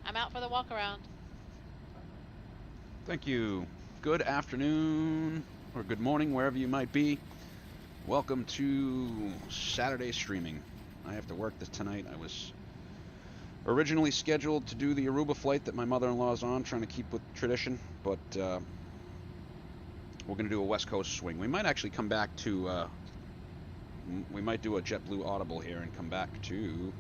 I'm out for the walk around. Thank you. Good afternoon, or good morning, wherever you might be. Welcome to Saturday streaming. I have to work this tonight. I was originally scheduled to do the Aruba flight that my mother-in-law is on, trying to keep with tradition, but we're going to do a West Coast swing. We might actually come back to, we might do a JetBlue Audible here and come back to,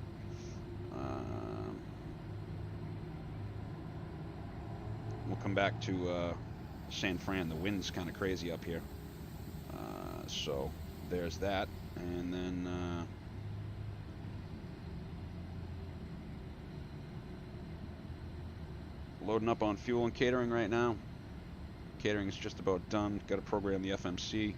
we'll come back to San Fran. The wind's kind of crazy up here. So there's that. And then loading up on fuel and catering right now. Catering is just about done. Got to program the FMC.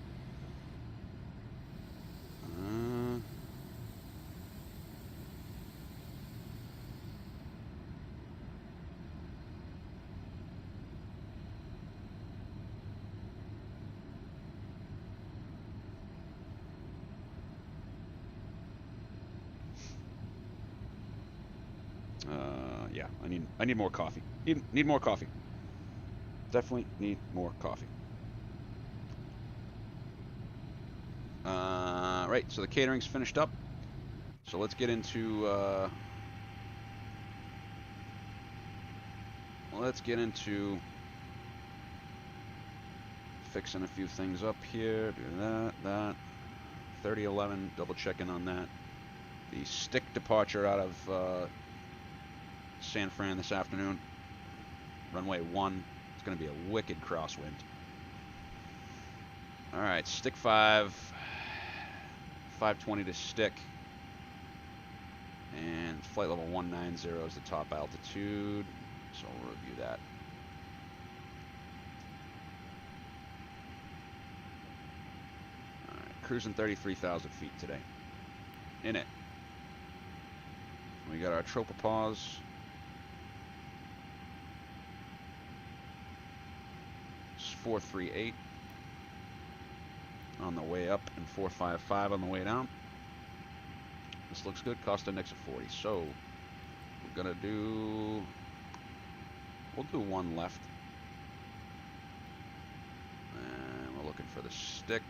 Yeah, I need more coffee. Need more coffee. Definitely need more coffee. Right, so the catering's finished up. So let's get into fixing a few things up here. Do that. 3011, double checking on that. The stick departure out of San Fran this afternoon. Runway 1. It's going to be a wicked crosswind. All right, stick 5. 520 to stick. And flight level 190 is the top altitude. So we'll review that. All right, cruising 33,000 feet today. In it. We got our tropopause. 438 on the way up and 455 on the way down. This looks good. Cost index of 40. So we're gonna do. We'll do one left, and we're looking for the stick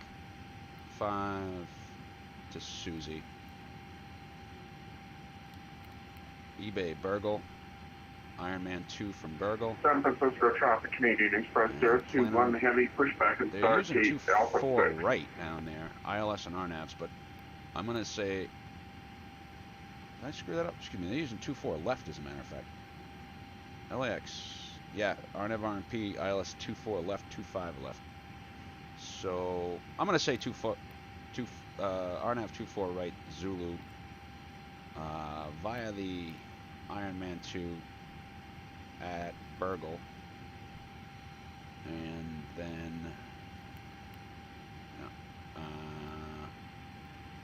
5 to Susie. eBay Burgle. Ironman 2 from Burgle. San Francisco traffic, Canadian Express 021 heavy pushback and they're start using gate Alpha 24 6. right down there, ILS and RNAVs, but I'm going to say, did I screw that up? Excuse me, they're using 24 left as a matter of fact. LAX, yeah, RNAV RNP, ILS 24 left, 25 left. So I'm going to say RNAV 24 right, Zulu, via the Ironman 2 at Burgle, and then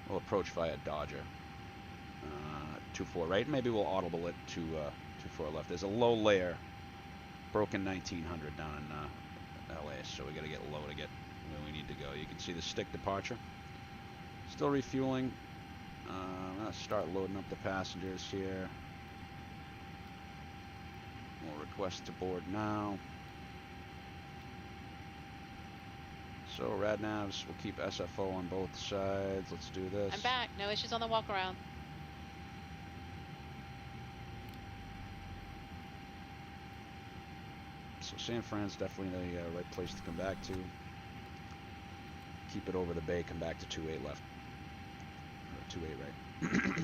we'll approach via Dodger, 24 right. Maybe we'll audible it to 24 left. There's a low layer, broken 1900 down in LA, so we got to get low to get where we need to go. You can see the stick departure. Still refueling. I'm gonna start loading up the passengers here. We'll request to board now. So RadNavs, we'll keep SFO on both sides. Let's do this. I'm back. No issues on the walk around. So San Fran's definitely the right place to come back to. Keep it over the bay, come back to 28 left. Or 28 right.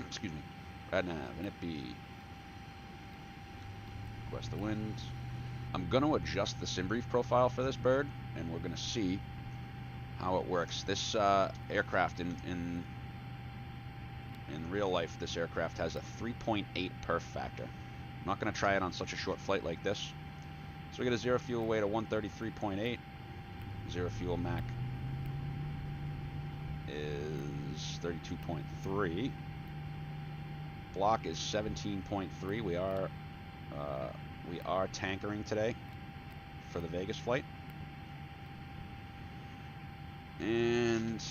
Excuse me. RadNav, and it be. Request the wind. I'm going to adjust the SimBrief profile for this bird, and we're going to see how it works. This aircraft in real life, this aircraft has a 3.8 perf factor. I'm not going to try it on such a short flight like this. So we get a zero fuel weight of 133.8. Zero fuel Mach is 32.3. Block is 17.3. We are tankering today for the Vegas flight. And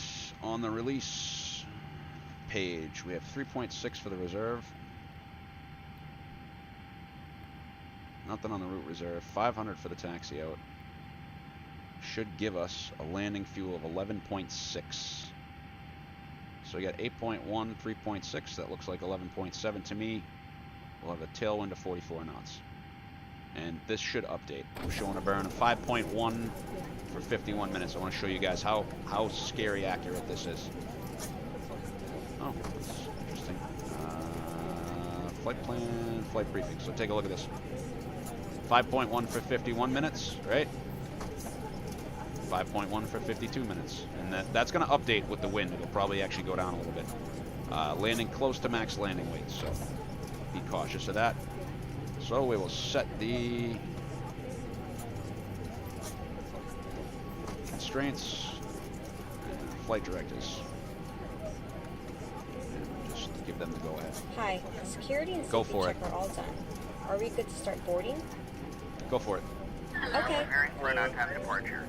on the release page, we have 3.6 for the reserve. Nothing on the route reserve. 500 for the taxi out. Should give us a landing fuel of 11.6. So we got 8.1, 3.6. That looks like 11.7 to me. We'll have a tailwind of 44 knots. And this should update. I'm showing a burn of 5.1 for 51 minutes. I want to show you guys how scary accurate this is. Oh, that's interesting. Flight plan, flight briefing. So take a look at this. 5.1 for 51 minutes, right? 5.1 for 52 minutes. And that's going to update with the wind. It'll probably actually go down a little bit. Landing close to max landing weight, so be cautious of that. So we will set the constraints and flight directives. And just give them the go-ahead. Hi, security and Go safety for check it. are all done. Are we good to start boarding? Go for it. Okay. Preparing for an on-time departure.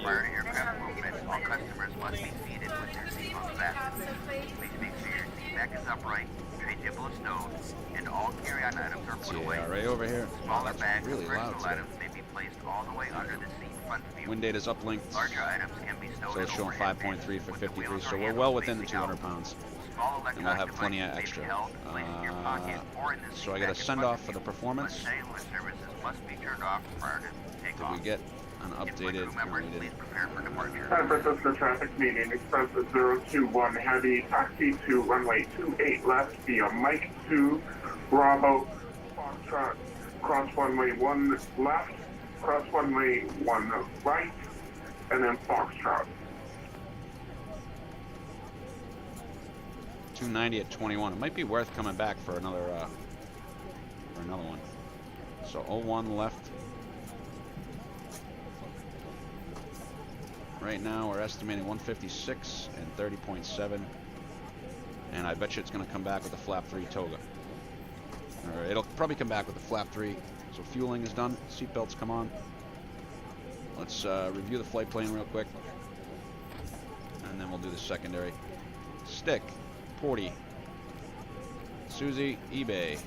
Prior to aircraft movement, all customers must be seated with their seatbelts fastened. Please make sure your seat back is upright, tray table is stowed, and all carry-on items are put away. CARA over here. Smaller That's bags really and loud personal today. items may be placed all the way under the seat front view. Wind data's uplinked. Larger items can be stowed So it's in showing overhead 5.3 bins for with the 53. wheels So or we're handles well within the facing 200 out. pounds. Small And we'll have electronic plenty of devices may be extra. held, placed in your pocket, or in the So seat I got a back in send front off of for the you. performance. But cellular services must be turned off prior to Did takeoff. we get an updated? Crew members, No, we please didn't. prepare for departure. San Francisco traffic meeting, Express 021 Heavy, taxi to runway 28 left via Mike 2, Bravo, Foxtrot, cross runway 1 left, cross runway 1 right, and then Foxtrot. 290 at 21. It might be worth coming back for another one. So 01 left. Right now we're estimating 156 and 30.7. And I bet you it's going to come back with a flap 3 toga. Or it'll probably come back with a flap 3. So fueling is done. Seatbelts come on. Let's review the flight plan real quick. And then we'll do the secondary. Stick. Porty. Susie. eBay.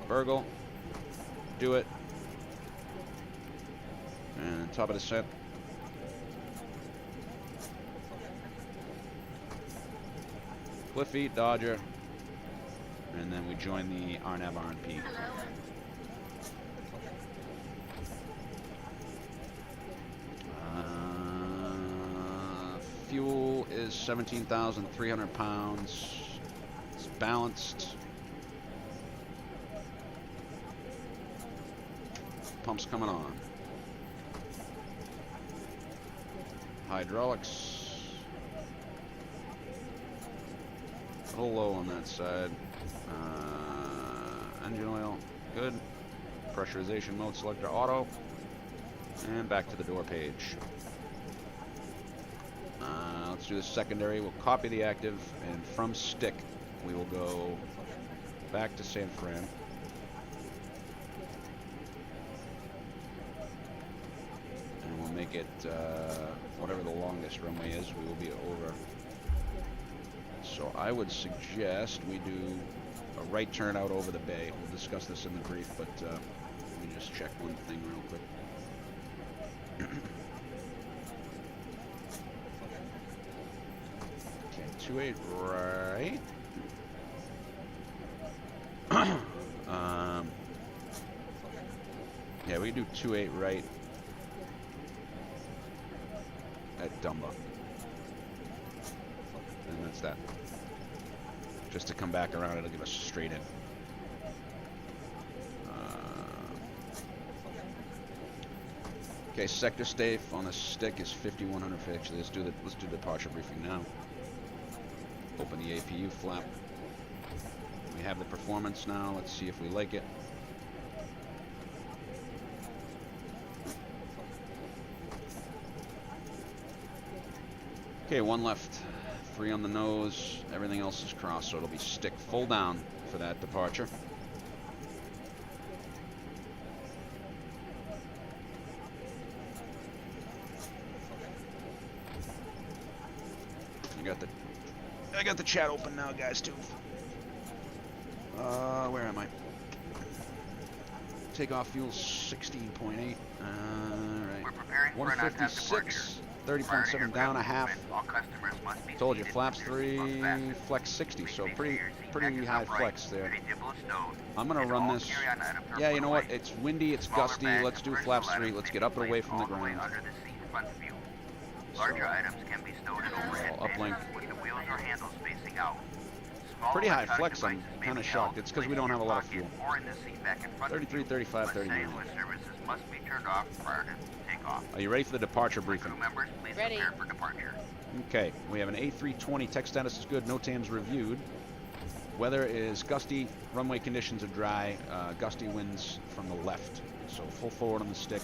Burgle. Do it. And top of descent. Cliffy, Dodger, and then we join the RNAV RNP. Fuel is 17,300 pounds. It's balanced. Pumps coming on. Hydraulics. A little low on that side. Engine oil, good. Pressurization mode selector auto. And back to the door page. Let's do the secondary. We'll copy the active, and from stick, we will go back to San Fran. And we'll make it whatever the longest runway is, we will be over. So I would suggest we do a right turn out over the bay. We'll discuss this in the brief, but let me just check one thing real quick. Okay, 28 right. Yeah, we can do 28 right at Dumba. And that's that. Just to come back around, it'll give us straight in. Okay, sector safe on the stick is 5100 feet. Actually, let's do the departure briefing now. Open the APU flap. We have the performance now. Let's see if we like it. Okay, one left. 3 on the nose. Everything else is crossed, so it'll be stick full down for that departure. I got the chat open now, guys, too. Where am I? Takeoff fuel 16.8. We're Alright. preparing for an on-time departure. 156. Prior to 30.7 aircraft down a half. movement, all customers must be Told you, seated flaps with their seatbelts 3, fastened. flex 60, so Please make pretty sure your seat pretty back is high upright, flex there. tray table is stowed, I'm gonna and run all this. carry-on items are Yeah, put you know away. what? It's windy, it's Smaller gusty. bags Let's and do personal flaps 3. items Let's may get be up and away placed from the all the way ground. under the seat in front of you. Larger items can be stowed in overhead So, uplink. bins with the wheels or handles facing out. Small Pretty high electronic flex, I'm devices may kinda be shocked. held It's 'cause we placed don't in have a your lot of pocket fuel. or in the seat back in front 33, of you. 35, But 39. cellular services must be turned off prior to takeoff. Are you ready for the departure briefing? Crew members, please Ready. prepare for departure. Okay, we have an A320. Tech status is good. No TAMs reviewed. Weather is gusty. Runway conditions are dry. Gusty winds from the left. So full forward on the stick.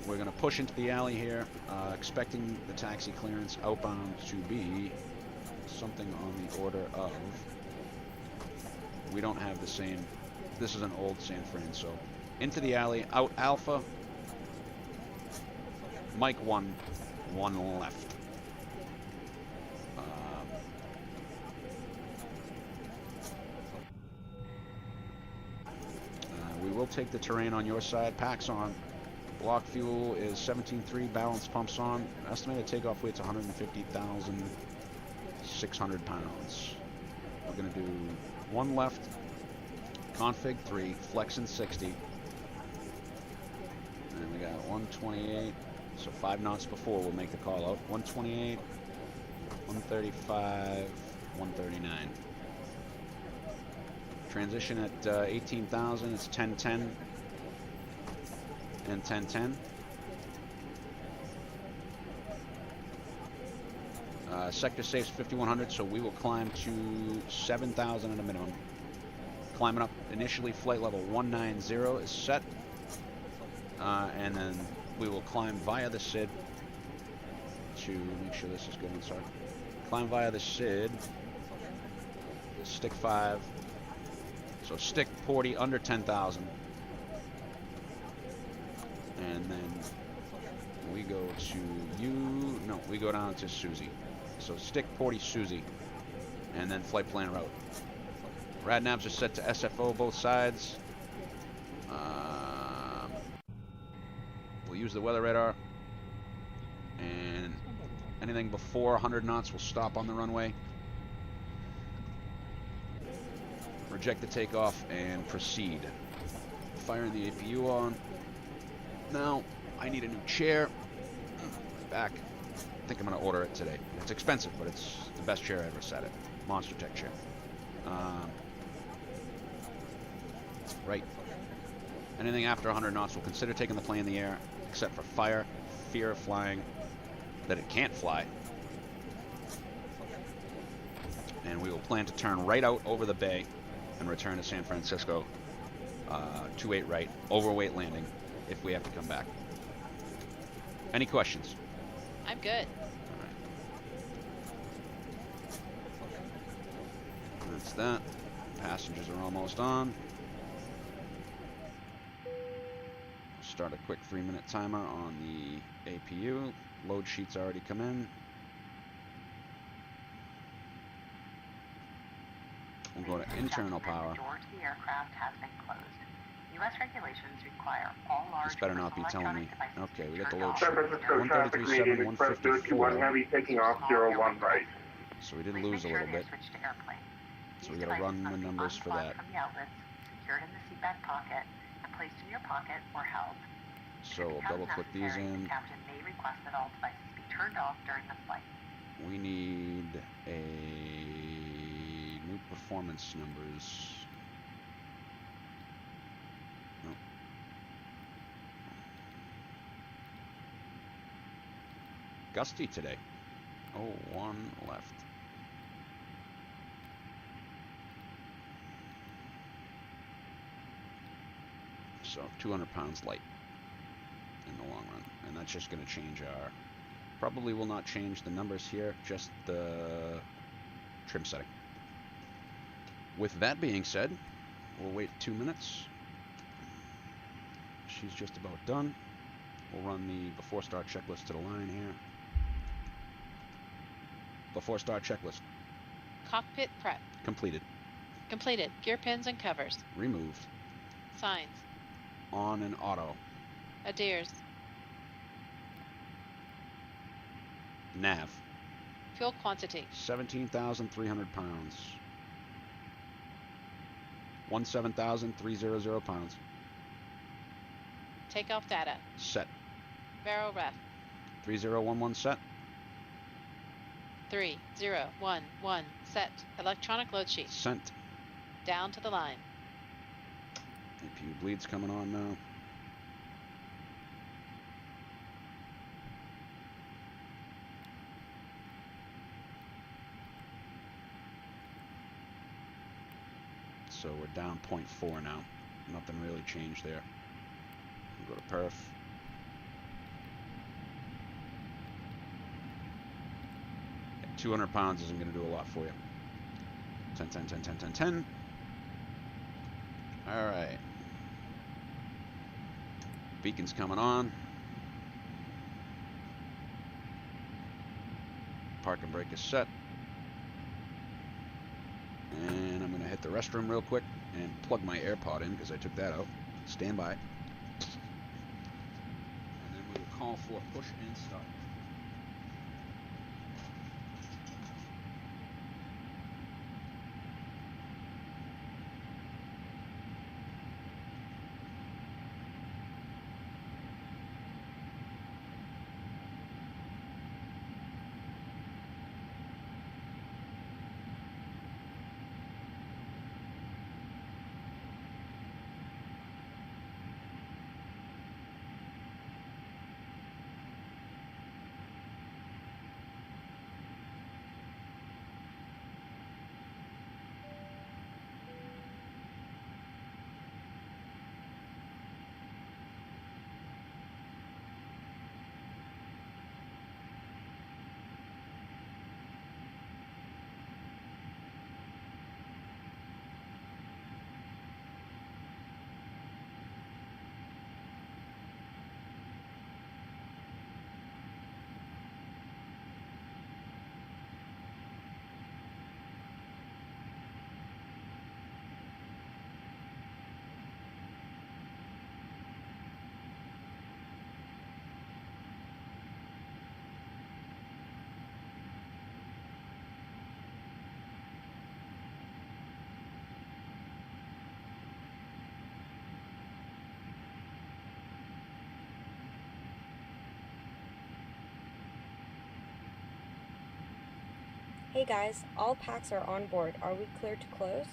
We're going to push into the alley here, expecting the taxi clearance outbound to be something on the order of... We don't have the same... This is an old San Fran, so... Into the alley, out Alpha. Mike 1, 1 left. We will take the terrain on your side. Packs on. Block fuel is 17.3. Balance pumps on. Estimated takeoff weight's 150,600 pounds. We're going to do 1 left. Config 3. Flexing 60. And we got 128. So 5 knots before we'll make the call out. 128. 135. 139. Transition at 18,000, it's 1010 and 1010. Sector safe's 5100, so we will climb to 7,000 at a minimum. Climbing up initially, flight level 190 is set, and then we will climb via the SID to make sure this is going. Sorry, climb via the SID, stick 5. So stick 40 under 10,000. And then we go to we go down to Susie. So stick 40 Susie. And then flight plan route. Rad navs are set to SFO both sides. We'll use the weather radar. And anything before 100 knots will stop on the runway. Reject the takeoff and proceed. Firing the APU on. Now, I need a new chair. Back. I think I'm going to order it today. It's expensive, but it's the best chair I ever sat in. Monster Tech chair. Right. Anything after 100 knots, we'll consider taking the plane in the air, except for fire, fear of flying, that it can't fly. And we will plan to turn right out over the bay and return to San Francisco, 28 right, overweight landing, if we have to come back. Any questions? I'm good. All right. That's that. Passengers are almost on. Start a quick 3-minute timer on the APU. Load sheets already come in. We'll go to internal power. The door to the aircraft has been closed. U.S. regulations require all large This better not be telling me. electronic devices Okay, we to got the be load turned sheet. off. San Francisco traffic, Canadian 133.7, Express 021 154. Heavy, taking off 01 right. So we did Please lose a make sure little they are bit. switched to airplane. So we These gotta run devices the must be numbers for unplugged that. from the outlets, secured in the seatback pocket, and placed in your pocket or held. So If it we'll becomes double click these necessary, in. the captain may request that all devices be turned off during the flight. We need a new performance numbers. Nope. Gusty today. Oh, 1 left. So 200 pounds light in the long run. And that's just going to change our... Probably will not change the numbers here, just the trim setting. With that being said, we'll wait 2 minutes. She's just about done. We'll run the before start checklist to the line here. Before start checklist. Cockpit prep. Completed. Completed. Gear pins and covers. Removed. Signs. On an auto. Adheres. Nav. Fuel quantity. 17,300 pounds. 17,300 pounds. Takeoff data. Set. Barrel ref. 3011 set. 3011 set. Electronic load sheet. Sent. Down to the line. APU bleed's coming on now. So we're down 0.4 now. Nothing really changed there. We'll go to perf. Yeah, 200 pounds isn't going to do a lot for you. 10, 10, 10, 10, 10, 10. All right. Beacon's coming on. Park and brake is set. And I'm going to hit the restroom real quick and plug my AirPod in because I took that out. Stand by. And then we will call for push and start. Hey guys, all packs are on board. Are we clear to close?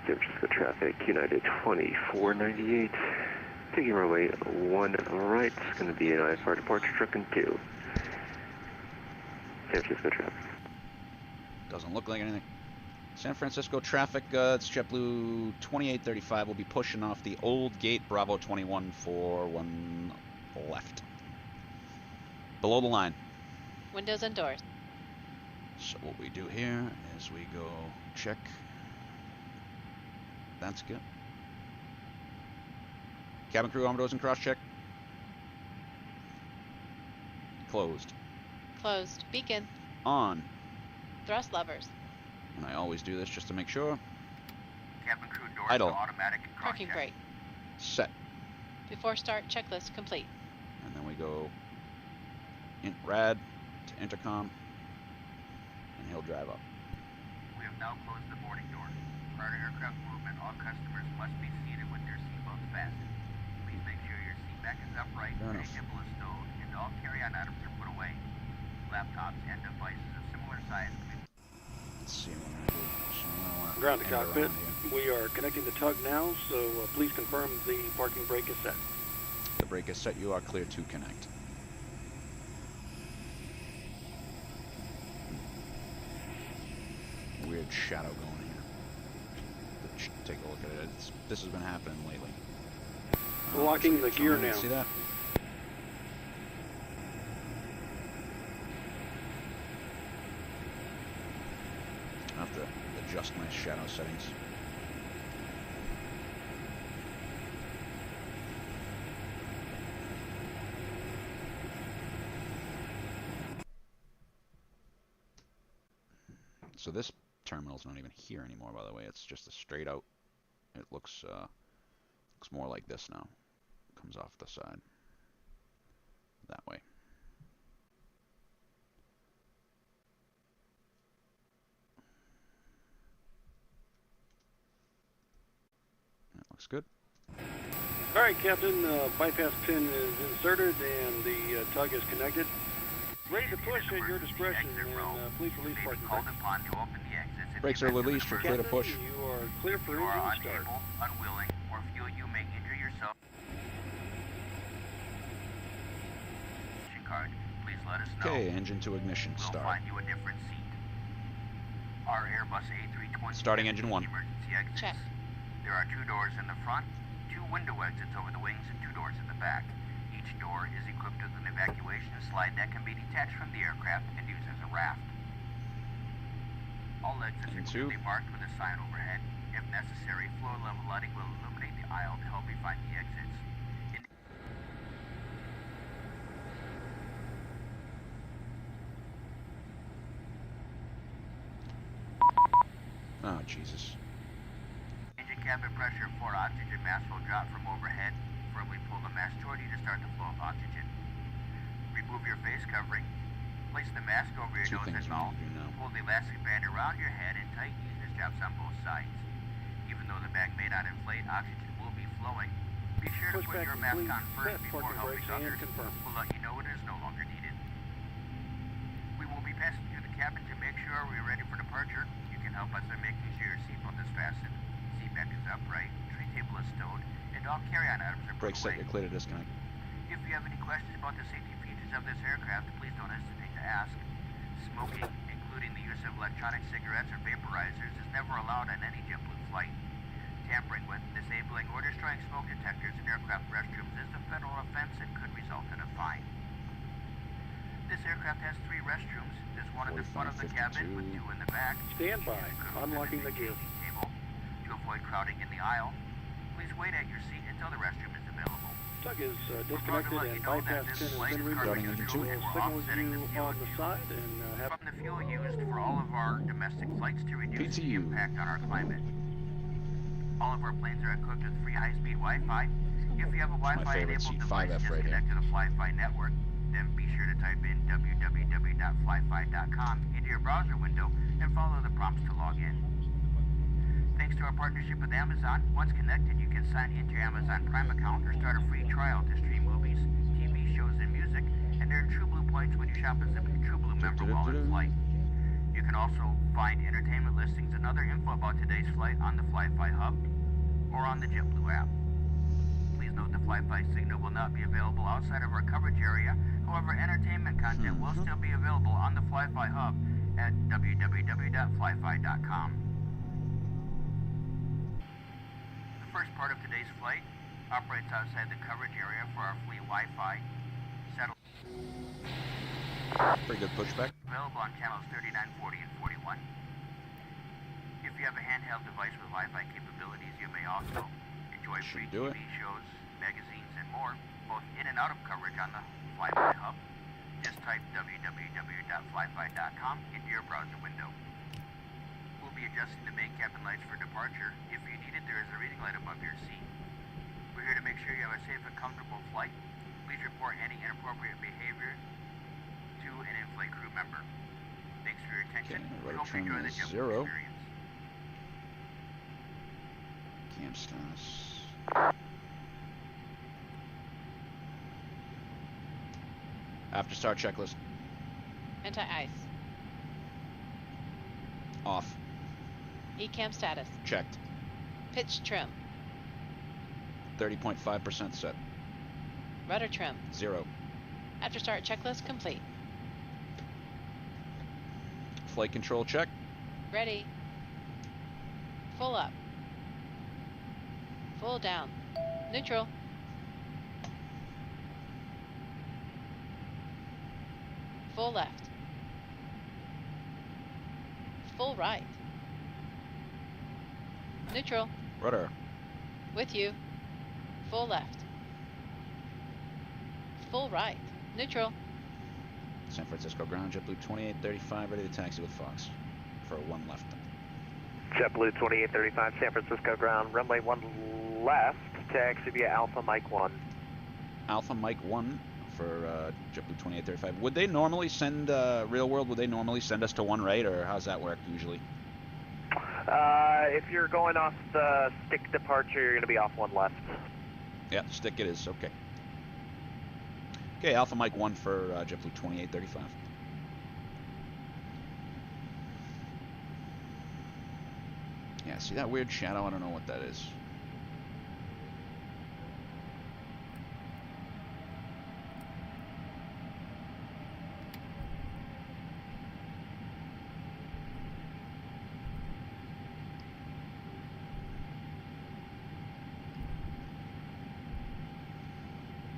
San Francisco traffic, United 2498. Taking runway 1 right. It's going to be an IFR departure truck and 2. San Francisco traffic. Doesn't look like anything. San Francisco traffic, it's JetBlue 2835. We'll be pushing off the old gate, Bravo 21 for 1 left. Below the line. Windows and doors. So what we do here is we go check. That's good. Cabin crew, armor doors and cross check. Closed. Closed. Beacon. On. Thrust levers. And I always do this just to make sure. Cabin crew doors Idle. to automatic and cross Parking check. brake. Set. Before start, checklist complete. And then we go rad to intercom. And he'll drive up. We have now closed the boarding door. Prior to aircraft movement, all customers must be seated with their seatbelts fastened. Please make sure your seat back is upright, Fair enough. tray table is stowed, and all carry-on items are put away. Laptops and devices of similar size can be... Let's see what I'm gonna do. So I don't wanna Ground to end cockpit. around here. We are connecting the tug now, so please confirm the parking brake is set. The brake is set. You are clear to connect. Weird shadow going here. Take a look at it. This has been happening lately. Locking the gear now. See that? I have to adjust my shadow settings. So this terminal's not even here anymore, by the way. It's just a straight out. It looks more like this now. Comes off the side. That way. That looks good. All right, Captain. Bypass pin is inserted and the tug is connected. Ready to push at your discretion, and please release parking brake. Called upon to open the exits. in the Brakes are event of an released. You're clear to emergency. push. You are clear for If you are engine start. unable, unwilling, or feel you may injure yourself, card, please let us know. Okay, engine to ignition. We'll Start. find you a different seat. Our Airbus A320 Starting engine 1. emergency exits. Check. There are 2 doors in the front, 2 window exits over the wings, and 2 doors in the back. Each door is equipped with an evacuation slide that can be detached from the aircraft and used as a raft. All exits are Into. clearly marked with a sign overhead. If necessary, floor level lighting will illuminate the aisle to help you find the exits. Oh, Jesus. Engine cabin pressure for oxygen mask will drop from overhead. Firmly pull the mask toward you to start the flow of oxygen. Remove your face covering. Place the mask over your 2 nose things and we need mouth. to do now. Pull the elastic band around your head and tighten the straps on both sides. Even though the bag may not inflate, oxygen will be flowing. Be sure to Push put back your mask complete. on first Set before parking helping brakes and others. confirm. We'll let you know it is no longer needed. We will be passing through the cabin to make sure we are ready for departure. You can help us by making sure your seatbelt is fastened, seat back is upright, tray table is stowed, and all carry-on items are put Brake set. away. You're clear to disconnect. If you have any questions about the safety features of this aircraft, please don't hesitate to ask. Smoking, including the use of electronic cigarettes or vaporizers, is never allowed on any JetBlue flight. Tampering with, disabling, or destroying smoke detectors in aircraft restrooms is a federal offense and could result in a fine. This aircraft has 3 restrooms. There's one at the front of the cabin with 2 in the back. Stand by. Unlocking the gear. Table. To avoid crowding in the aisle, please wait at your seat until the restroom is available. Tug is disconnected and bypass pin has been removed. Starting engine 2. We'll signal you on the side and have... From the fuel used for all of our domestic flights to reduce the PTU. impact on our climate. All of our planes are equipped with free high-speed Wi-Fi. If you have a my Wi-Fi favorite enabled seat, device 5F just right here. connect to the Fly-Fi network, then be sure to type in www.flyfi.com into your browser window and follow the prompts to log in. Thanks to our partnership with Amazon, once connected you can sign into your Amazon Prime account or start a free trial to stream movies, TV shows, and music, and earn TrueBlue points when you shop as a TrueBlue member while in flight. You can also find entertainment listings and other info about today's flight on the Fly-Fi Hub or on the JetBlue app. Please note the Fly-Fi signal will not be available outside of our coverage area. However, entertainment content will still be available on the Fly Fly-Fi hub at www.flyfi.com. The first part of today's flight operates outside the coverage area for our fleet Wi-Fi satellite. Pretty good pushback. Available on channels 39, 40, and 41. If you have a handheld device with Wi-Fi capabilities, you may also enjoy free TV shows, magazines, and more, both in and out of coverage on the Fly-Fi hub. Just type www.flyfi.com into your browser window. We'll be adjusting the main cabin lights for departure. If you need it, there is a reading light above your seat. We're here to make sure you have a safe and comfortable flight. Please report any inappropriate behavior to an in-flight crew member. Thanks for your attention. We hope you enjoy the JetBlue experience. Cam status. After start checklist. Anti-ice. Off. ECAM status. Checked. Pitch trim. 30.5% set. Rudder trim. 0. After start checklist complete. Flight control check. Ready. Full up. Full down. Neutral. Full left. Full right. Neutral. Rudder. With you. Full left. Full right. Neutral. San Francisco ground, JetBlue 2835, ready to taxi with Fox for a 1 left. JetBlue 2835, San Francisco ground, runway 1 left, taxi via Alpha Mike 1. Alpha Mike 1 for JetBlue 2835. Would they normally send, real world, would they normally send us to 1 right, or how's that work usually? If you're going off the stick departure, you're going to be off 1 left. Yeah, stick it is, okay. Okay, Alpha Mike 1 for JetBlue 2835. Yeah, see that weird shadow? I don't know what that is.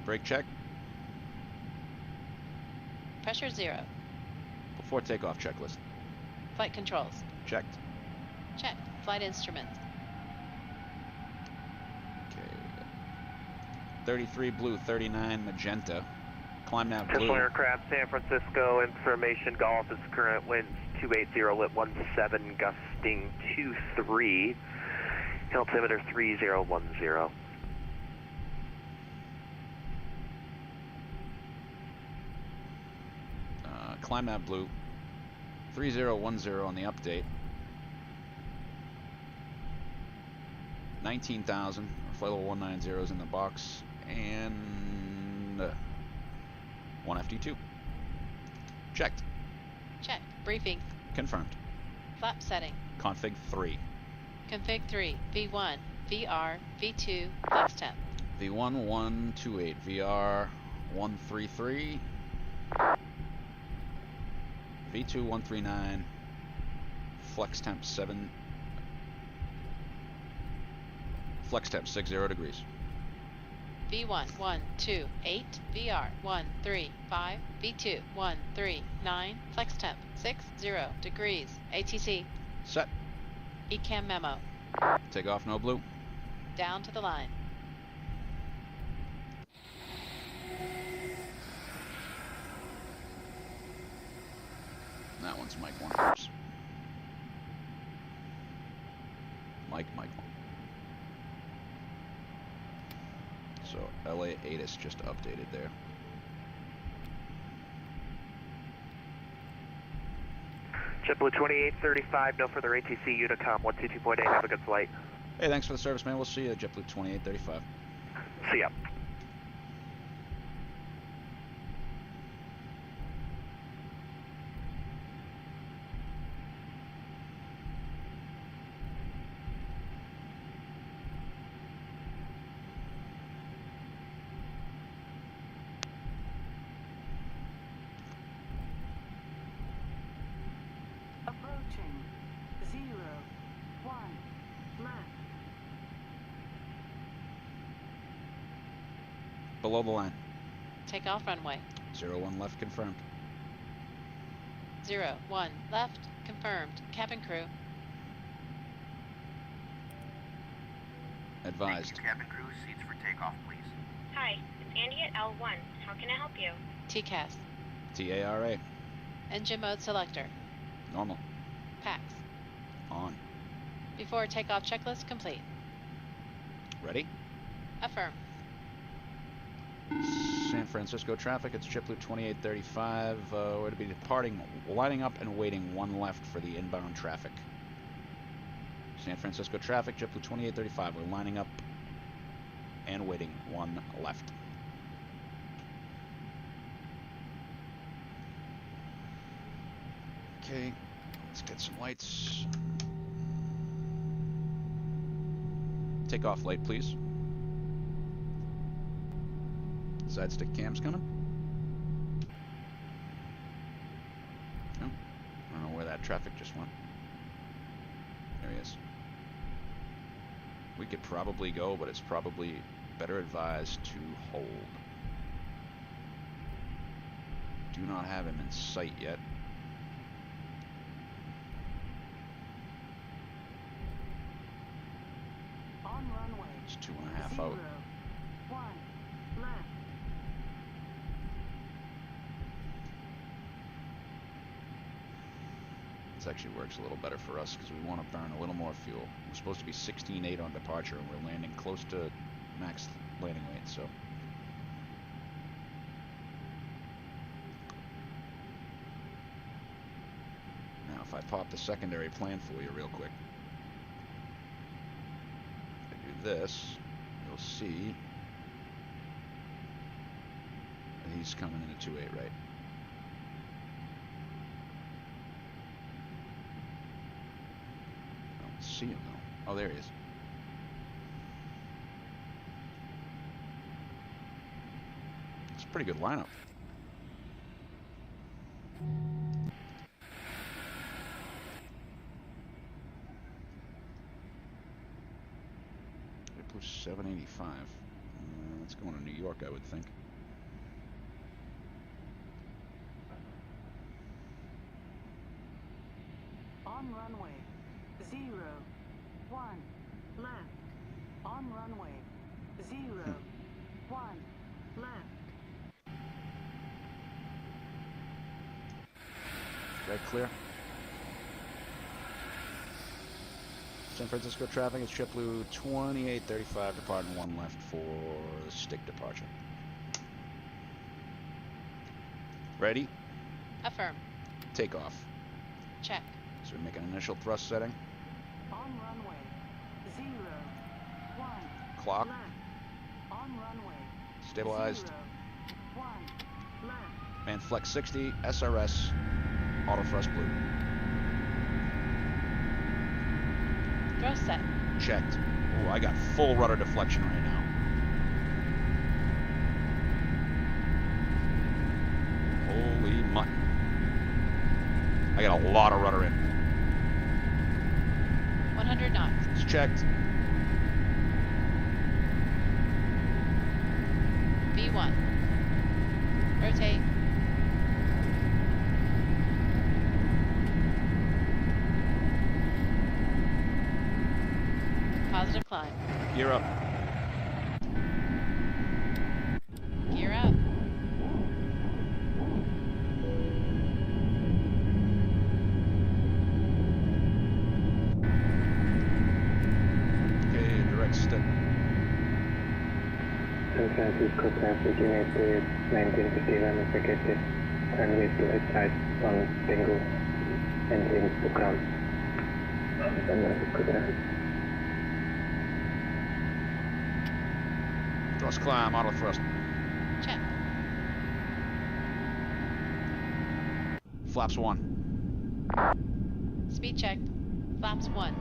Brake check. Pressure 0. Before takeoff checklist. Flight controls. Checked. Check. Flight instruments. Okay. 33 blue, 39 magenta. Climb nav Official blue. aircraft, San Francisco, information golf is current winds 280 lit 17, gusting 23. Altimeter 3010. Climb nav blue. 3010 on the update. 19,000. Flight level 190 is in the box. And 1 FD2. Checked. Check. Briefing. Confirmed. Flap setting. Config 3. Config 3. V1. VR. V2. Flex temp. V1 128. VR 133. V2 139. Flex temp 7. Flex temp 60 degrees. V1 128. VR 135. V2 139. Flex temp 60 degrees. ATC. Set. ECAM memo. Take off, no blue. Down to the line. That one's Mike 1 first. Mike 1. So LA ATIS just updated there. JetBlue 2835, no further ATC, Unicom 122.8, have a good flight. Hey, thanks for the service, man. We'll see you at JetBlue 2835. See ya. below the line. Take off runway. 01 left confirmed. 01 left confirmed. Cabin crew. Advised. Thank you, cabin crew. Seats for takeoff, please. Hi, it's Andy at L1. How can I help you? TCAS. TARA. Engine mode selector. Normal. PAX. On. Before takeoff checklist complete. Ready? Affirm. San Francisco traffic, it's JBU2835. We're to be departing, lining up and waiting 1 left for the inbound traffic. San Francisco traffic, JBU2835. We're lining up and waiting 1 left. Okay, let's get some lights. Take off light, please. Side stick cam's coming. No, I don't know where that traffic just went. There he is. We could probably go, but it's probably better advised to hold. Do not have him in sight yet. On runway. It's 2.5 out. 01 left. This actually works a little better for us because we want to burn a little more fuel. We're supposed to be 16.8 on departure and we're landing close to max landing weight, so. Now if I pop the secondary plan for you real quick. If I do this, you'll see that he's coming into 2.8, right? See him though. Oh, there he is. It's a pretty good lineup. They push 785. It's going to New York, I would think. On runway. 01 left. On runway. 01 left. Right, clear. San Francisco traffic is JBU2835 departing 1 left for stick departure. Ready? Affirm. Takeoff. Check. So we make an initial thrust setting. On runway. 01 Clock. left. On runway. Stabilized. 01 left. Man flex 60. SRS. Auto thrust blue. Thrust set. Checked. Oh, I got full rudder deflection right now. Holy mutton. I got a lot of rudder in. 100 knots. It's checked. V1. Rotate. Positive climb. Gear up. Gear up. Okay, direct stick. San Francisco traffic United 1951 affected. Runway to outside on Tango. Engines to ground. San Francisco traffic. Thrust climb, auto thrust. Check. Flaps 1. Speed check. Flaps 1.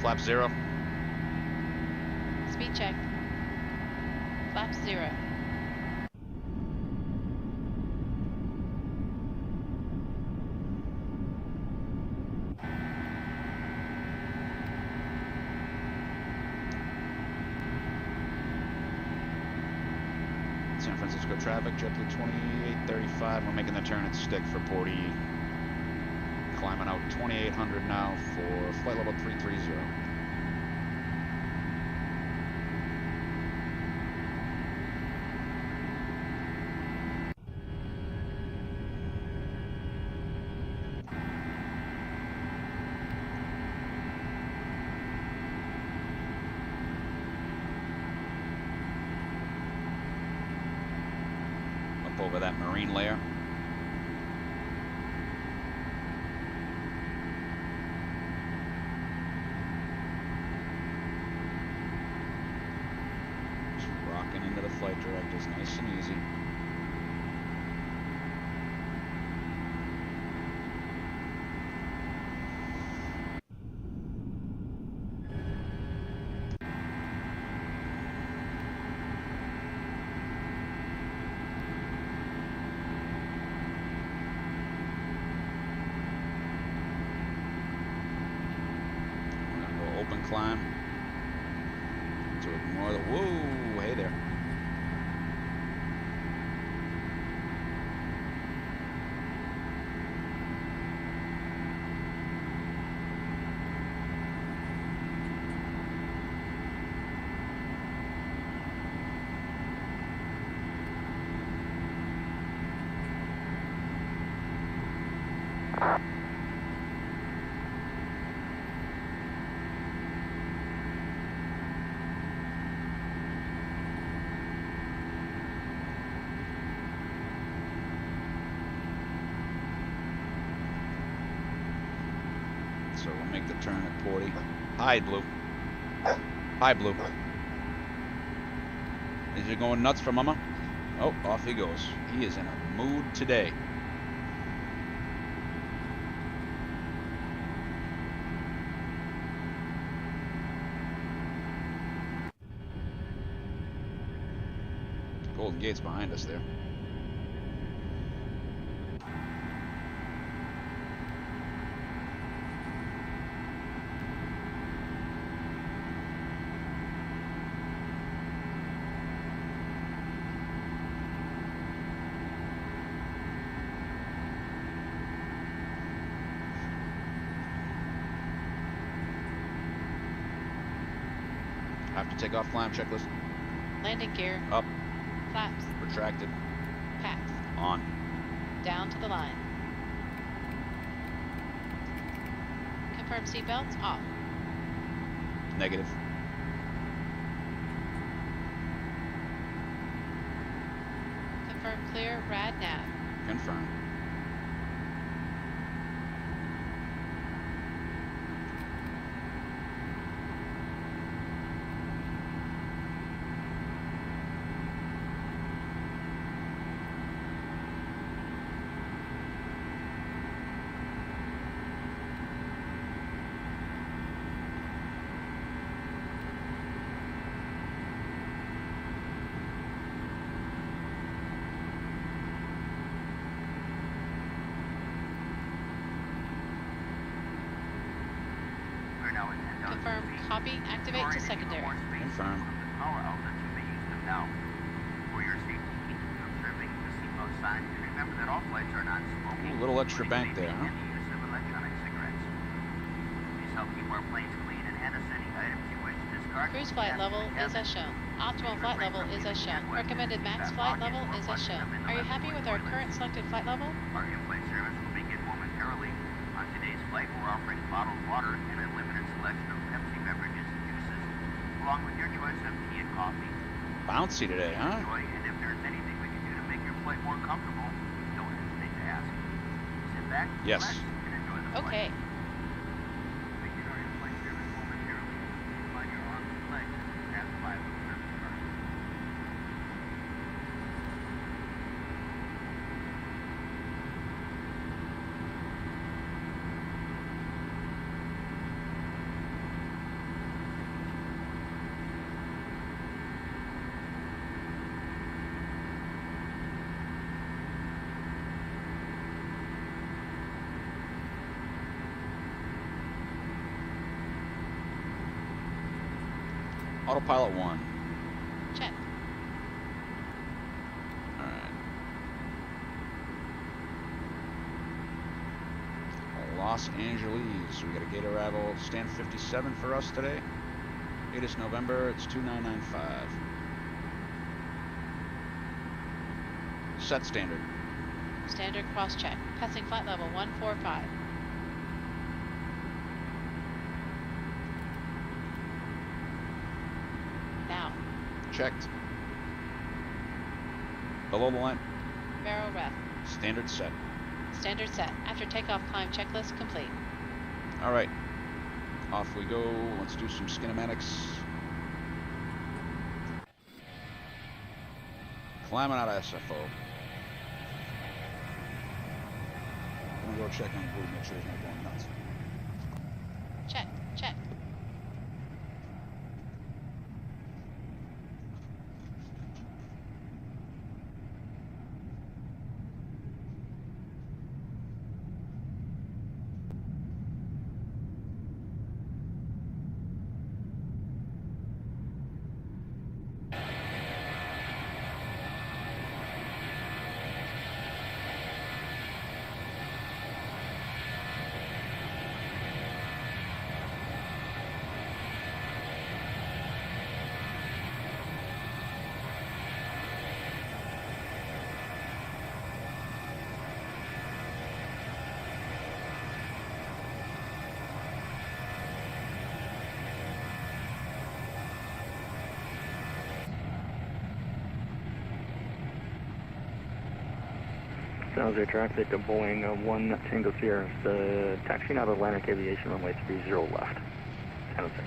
Flap 0. Speed check. Flaps 0. San Francisco traffic, JBU2835. We're making the turn at Stick for Porty. Climbing out 2800 now for flight level 330. Up over that marine layer. Into the flight directors, nice and easy. We're gonna go open climb to ignore the, whoa, hey there. So we'll make the turn at Porty. Hi, Blue. Hi, Blue. Is he going nuts for Mama? Oh, off he goes. He is in a mood today. Golden Gate's behind us there. Have to take off climb checklist. Landing gear. Up. Flaps. Retracted. Packs. On. Down to the line. Confirm seatbelts off. Negative. Confirm clear rad nav. Confirm. Confirm copy, activate to secondary. Confirm. Power outlets you may use them now. For your safety, keep observing the seatbelt signs and remember that all flights are non-smoking. Ooh, a little extra bank there, huh? And the use of electronic cigarettes. These help keep our planes clean and hand us any items you wish to discard. Cruise flight level is as shown. Optimal flight level is as shown. Recommended max flight level is as shown. Are you happy with our current selected flight level? Our in-flight service will begin momentarily. On today's flight, we're offering bottled water and a limited selection of Pepsi beverages and juices, along with your choice of tea and coffee. Bouncy today, huh? Enjoy, and if there's anything we can do to make your flight more comfortable, don't hesitate to ask. Sit back, Yes. relax, and enjoy the flight. Okay. Begin our in-flight service momentarily. Find your arms and legs as you pass by with service cars. Autopilot 1. Check. Alright. Los Angeles. We got a gate arrival. Stand 57 for us today. Date is November. It's 2995. Set standard. Standard cross-check. Passing flight level 145. Now. Checked. Below the line. Vero ref. Standard set. Standard set. After takeoff, climb checklist complete. Alright. Off we go. Let's do some kinematics. Climbing out of SFO. I'm gonna go check on the board, make sure he's not going nuts. Check. Check. Sounds Air traffic to Boeing 1 Tango Sierra. Taxiing out of Atlantic Aviation runway 30 left. San Jose.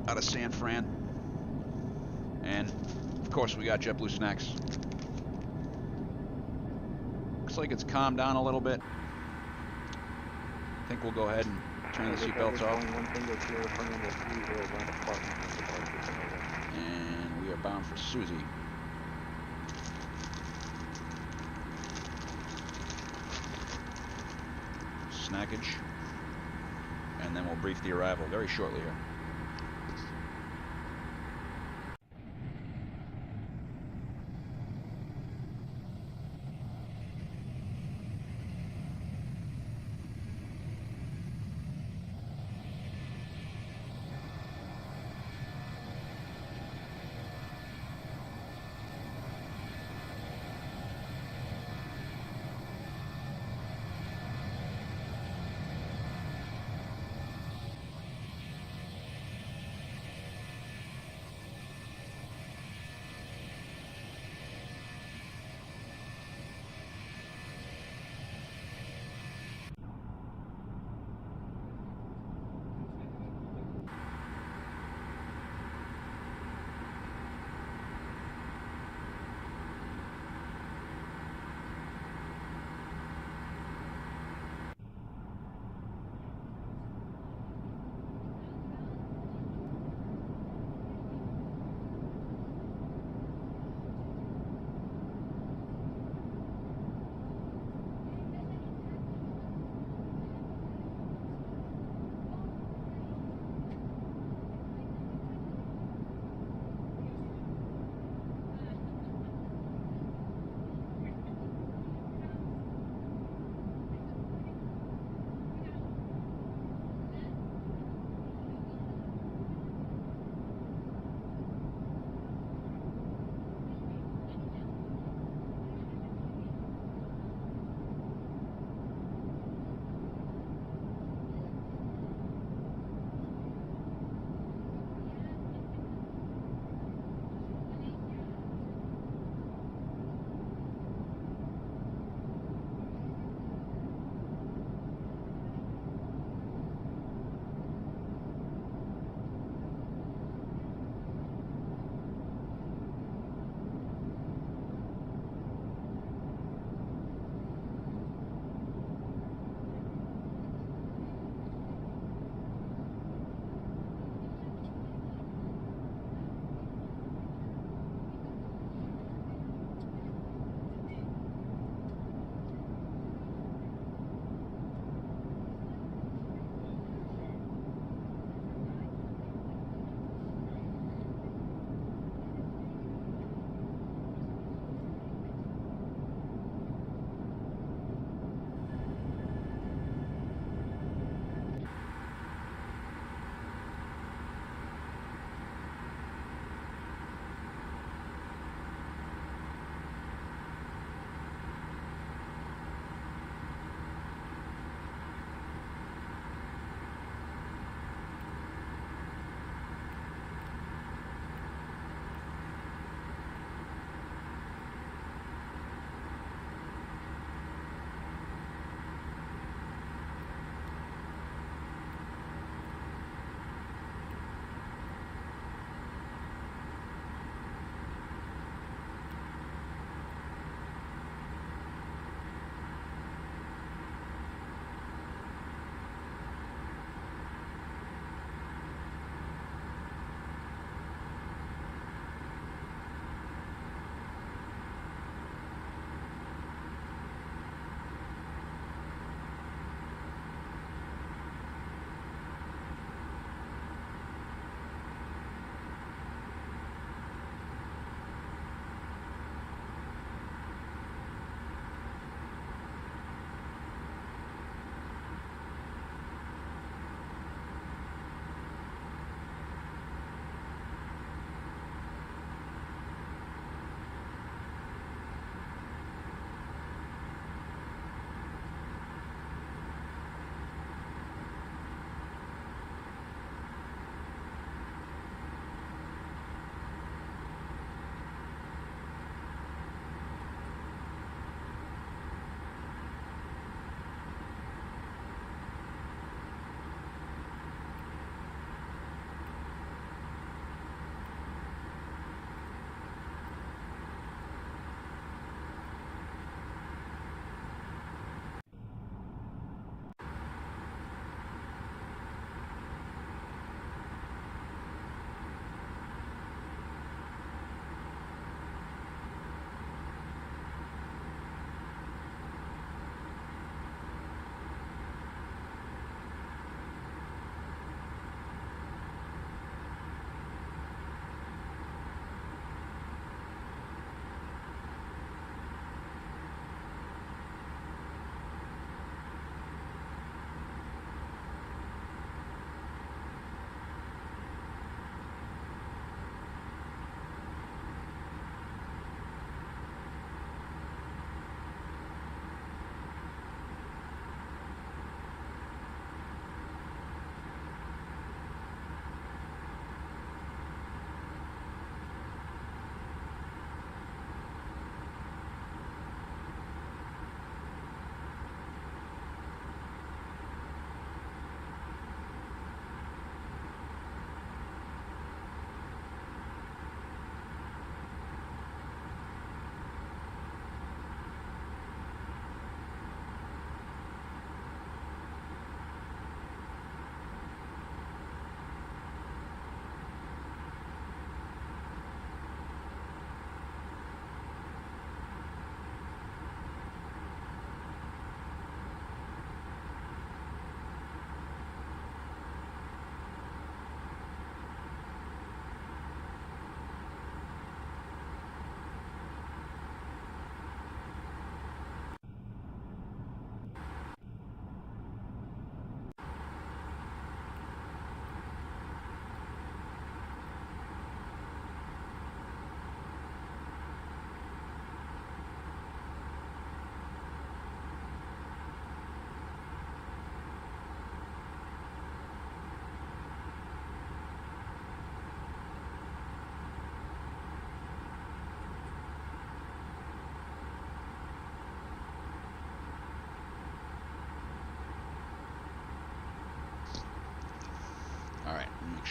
Out of San Fran. course, we got JetBlue snacks. Looks like it's calmed down a little bit. I think we'll go ahead and turn the seatbelts off. And we are bound for Susie. Snackage. And then we'll brief the arrival very shortly here.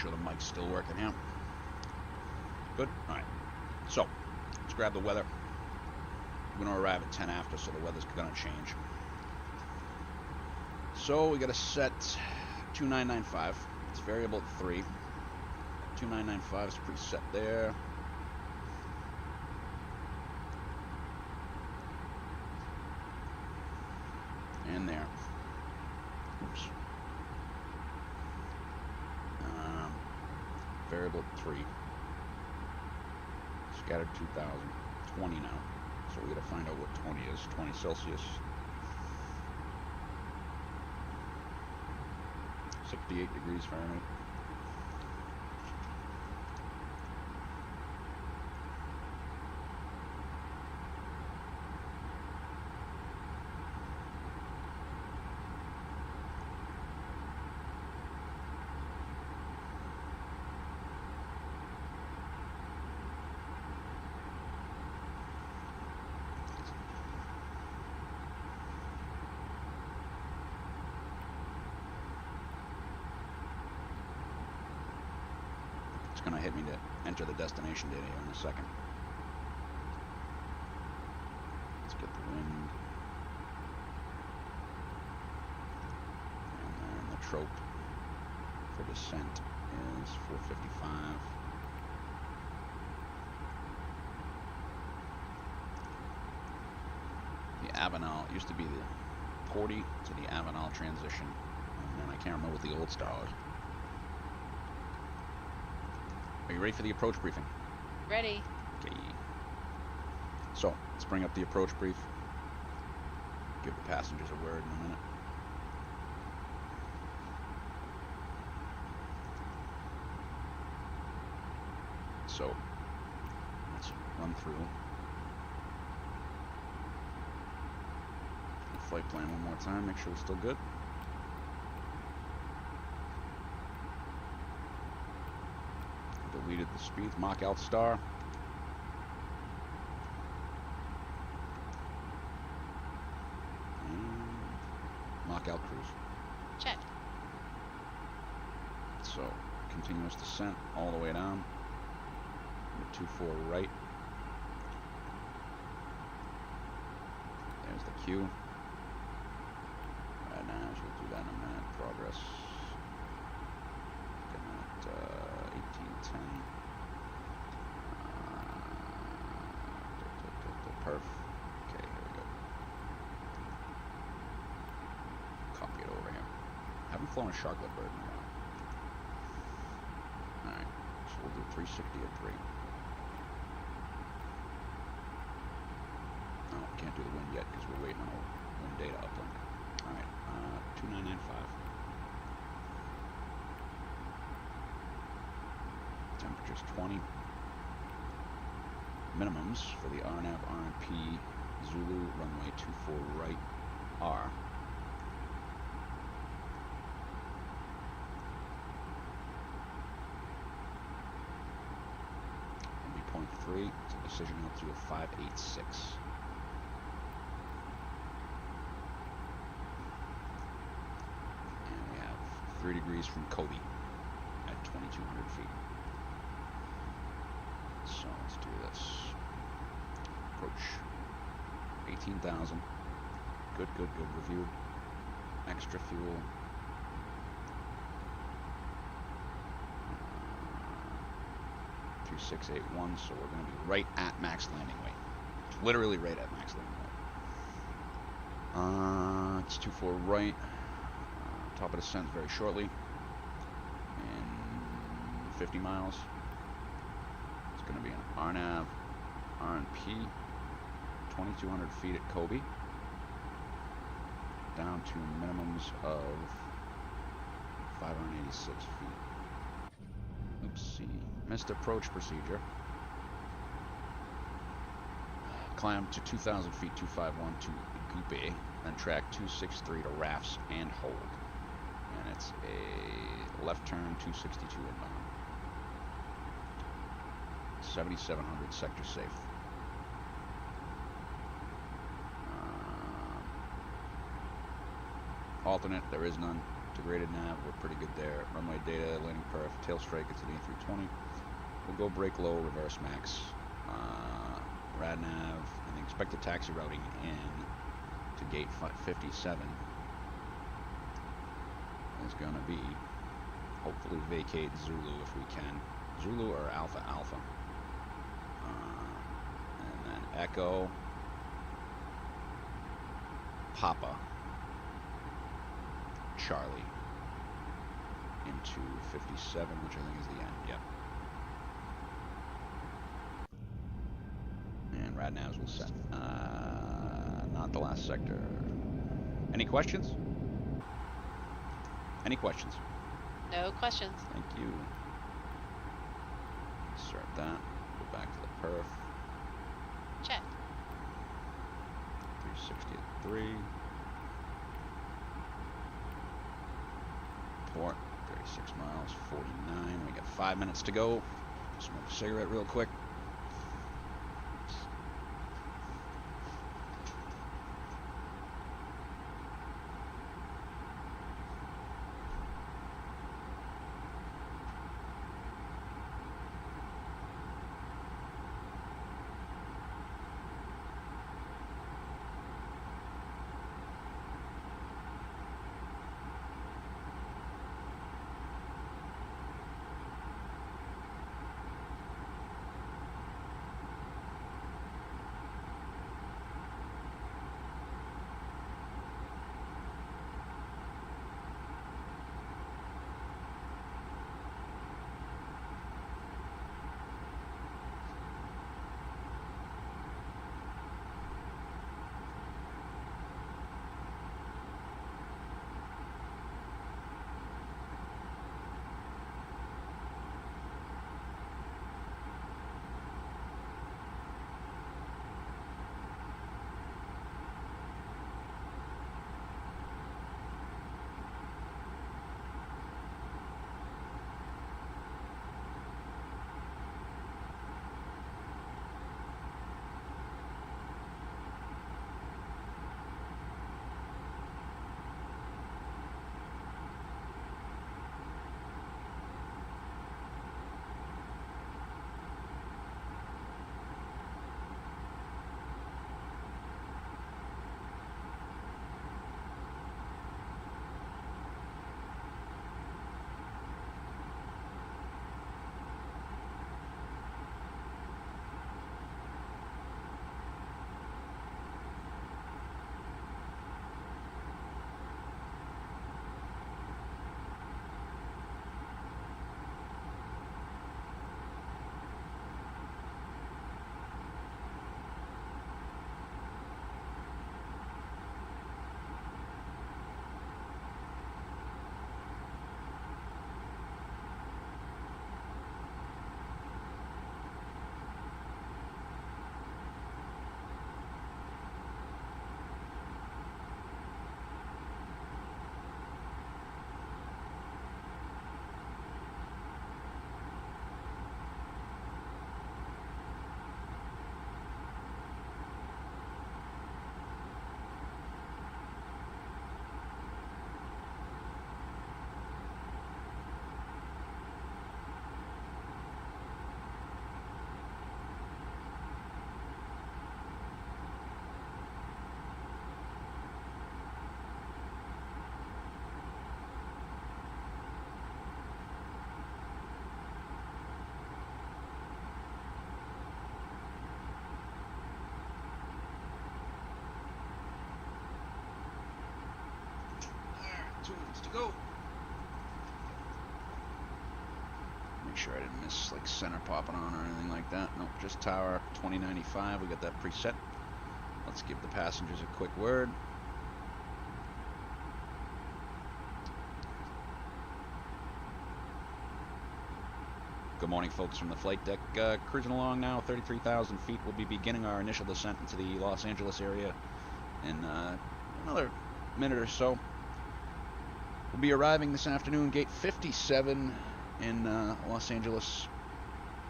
sure the mic's still working here. Good. All right. So let's grab the weather. We're going to arrive at 10 after, so the weather's going to change. So we got to set 2995. It's variable at 3. 2995 is preset there. And there. Oops. Variable at 3. Scattered 2000. 20 now. So we got to find out what 20 is. 20 Celsius. 68 degrees Fahrenheit. Going to hit me to enter the destination data here in a second. Let's get the wind. And then the trope for descent is 455. The Avenal, it used to be the Porty to the Avenal transition. And then I can't remember what the old star was. Are you ready for the approach briefing? Ready. Okay. So, let's bring up the approach brief. Give the passengers a word in a minute. So, let's run through the flight plan one more time, make sure we're still good. Deleted the speeds. Mach out star. And Mach out cruise. Check. So continuous descent all the way down. 24 right. There's the Q. Right now, we'll do that in a minute. Progress. Looking at 1810. Perf. Okay, here we go. Copy it over here. Haven't flown a Sharklet bird in a while. Alright, so we'll do 360 at 3. No, can't do the wind yet because we're waiting on a wind data uplink. Alright, 2995. Temperature's 20. Minimums for the RNAV RNP Zulu runway 24 right are .3 to decision altitude of 586. And we have 3 degrees from Kobe at 2,200 feet. So let's do this. Approach 18,000. Good. Review. Extra fuel. 2681. So we're going to be right at max landing weight. Literally right at max landing weight. It's 24 right. Top of descent very shortly. In 50 miles. Going to be an RNAV RNP 2,200 feet at Kobe, down to minimums of 586 feet. Oopsie, missed approach procedure. Climb to 2,000 feet 251 to Gupe, then track 263 to Rafts and hold. And it's a left turn 262 inbound. 7,700 sector safe. Alternate, there is none. Degraded nav, we're pretty good there. Runway data, landing perf, tail strike, it's an A320. We'll go brake low, reverse max. Rad nav, and the expected taxi routing in to gate 57 is going to be, hopefully vacate Zulu if we can. Zulu or Alpha Alpha. And then Echo, Papa, Charlie into 57, which I think is the end. Yep. And radnavs will set. Not the last sector. Any questions? Any questions? No questions. Thank you. Start that. Go back to the perf. Check. 360 at 3. Port. 36 miles. 49. We got 5 minutes to go. Smoke a cigarette real quick. To go. Make sure I didn't miss like center popping on or anything like that. Nope, just tower 2095. We got that preset. Let's give the passengers a quick word. Good morning, folks from the flight deck. Cruising along now, 33,000 feet. We'll be beginning our initial descent into the Los Angeles area in another minute or so. We'll be arriving this afternoon, gate 57 in Los Angeles,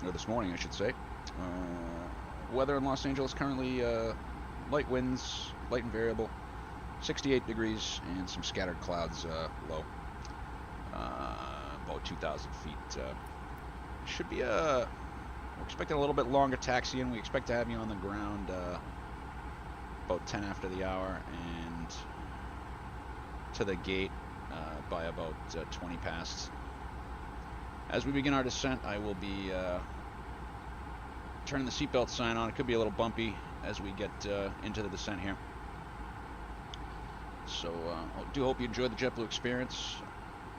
or this morning, I should say. Weather in Los Angeles currently light winds, light and variable, 68 degrees, and some scattered clouds low. about 2,000 feet. Should be we're expecting a little bit longer taxi, and we expect to have you on the ground about 10 after the hour, and to the gate by about 20 past. As we begin our descent, I will be turning the seatbelt sign on. It could be a little bumpy as we get into the descent here. So I do hope you enjoyed the JetBlue experience.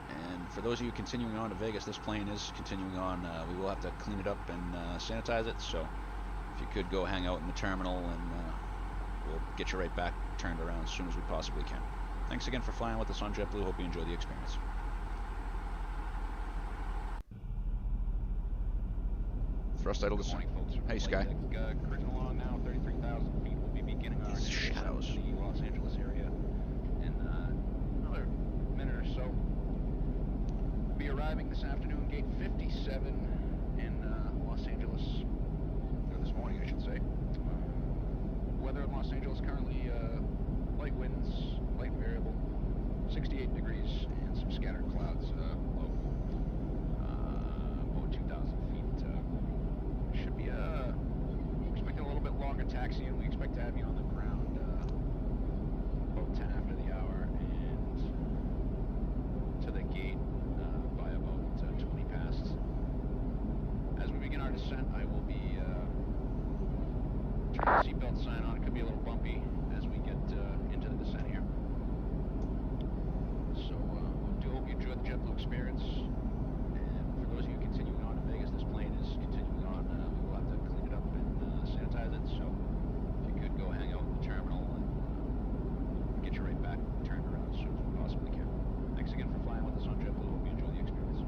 And for those of you continuing on to Vegas, this plane is continuing on. We will have to clean it up and sanitize it. So if you could go hang out in the terminal, and we'll get you right back turned around as soon as we possibly can. Thanks again for flying with us on JetBlue. Hope you enjoy the experience. Thrust idle descent. Hey, Sky. Cruising along now, 33,000 feet. We'll be beginning our shadows in the Los Angeles area in another minute or so. We'll be arriving this afternoon, gate 57 in Los Angeles, or this morning, I should say. Weather in Los Angeles currently light winds, light variable, 68 degrees, and some scattered clouds low. About 2,000 feet. Should be expecting a little bit longer taxi, and we expect to have you on the ground about 10 after the hour, and to the gate by about 20 past. As we begin our descent, I will be turning the seatbelt sign on. It could be a little bumpy as we get into the descent here. So I do hope you enjoyed the JetBlue experience. And for those of you continuing on to Vegas, this plane is continuing on. We will have to clean it up and sanitize it. So if you could go hang out in the terminal, and get you right back turned around as soon as we possibly can. Thanks again for flying with us on JetBlue. Hope you enjoy the experience.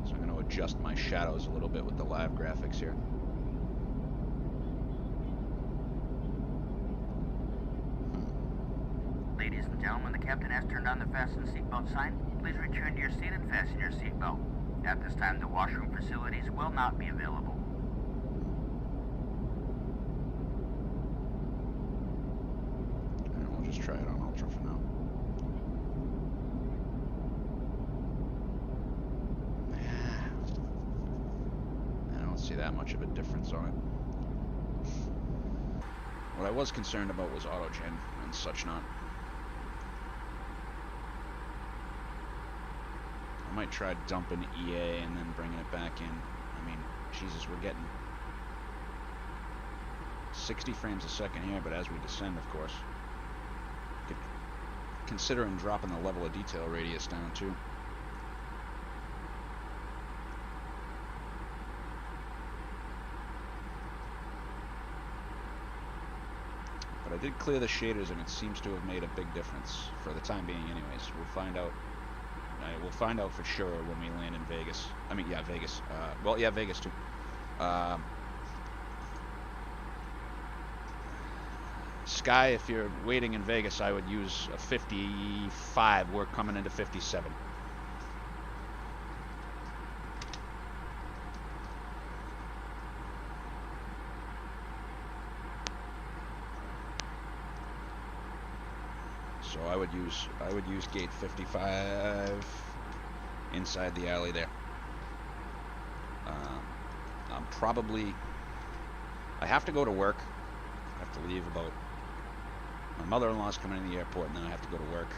So I'm going to adjust my shadows a little bit with the live graphics here. Ladies and gentlemen, the captain has turned on the fasten seatbelt sign. Please return to your seat and fasten your seatbelt. At this time, the washroom facilities will not be available. And we'll just try it on Ultra for now. I don't see that much of a difference on it. What I was concerned about was autogen and such not. I might try dumping EA and then bringing it back in. I mean, Jesus, we're getting 60 frames a second here, but as we descend, of course, considering dropping the level of detail radius down too. But I did clear the shaders, and it seems to have made a big difference for the time being anyways. We'll find out. We'll find out for sure when we land in Vegas. I mean, yeah, Vegas. Well, yeah, Vegas too. Sky, if you're waiting in Vegas, I would use a 55. We're coming into 57. So I would use gate 55 inside the alley there. I'm probably, I have to go to work. I have to leave about, my mother-in-law's coming in the airport, and then I have to go to work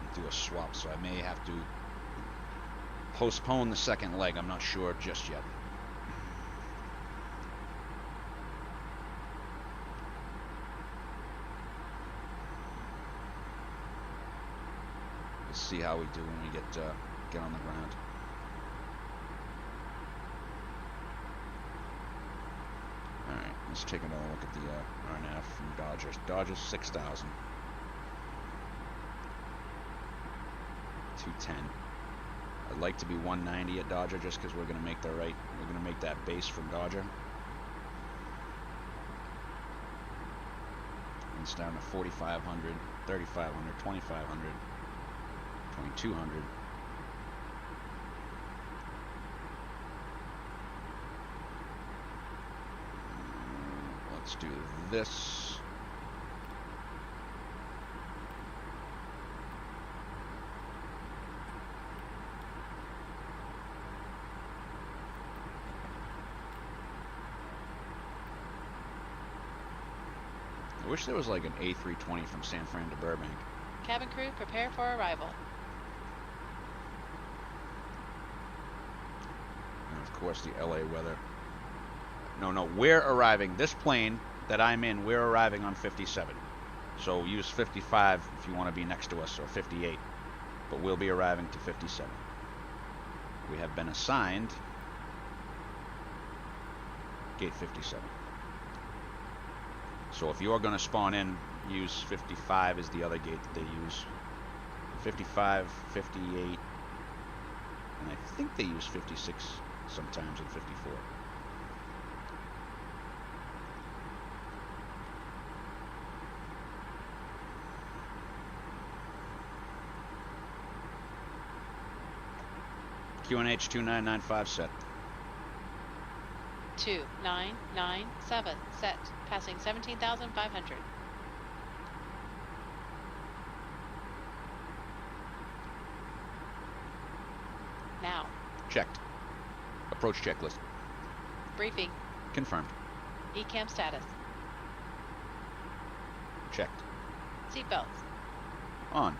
and do a swap, so I may have to postpone the second leg. I'm not sure just yet. We'll see how we do when we get on the ground. Alright, let's take another look at the RNAV from Dodgers. Dodgers 6,000. 210. I'd like to be 190 at Dodger just because we're gonna make that base from Dodger. It's down to 4,500, 3,500, 2,500, 2,200. Let's do this. wish there was like an A320 from San Fran to Burbank. Cabin crew, prepare for arrival. And of course the LA weather. No, we're arriving. This plane that I'm in, we're arriving on 57. So use 55 if you want to be next to us, or 58. But we'll be arriving to 57. We have been assigned gate 57. So if you're going to spawn in, use 55 as the other gate that they use. 55, 58, and I think they use 56 sometimes and 54. QNH 2995 set. 2997 set, passing 17,500. Now. Checked. Approach checklist. Briefing. Confirmed. ECAM status. Checked. Seatbelts. On.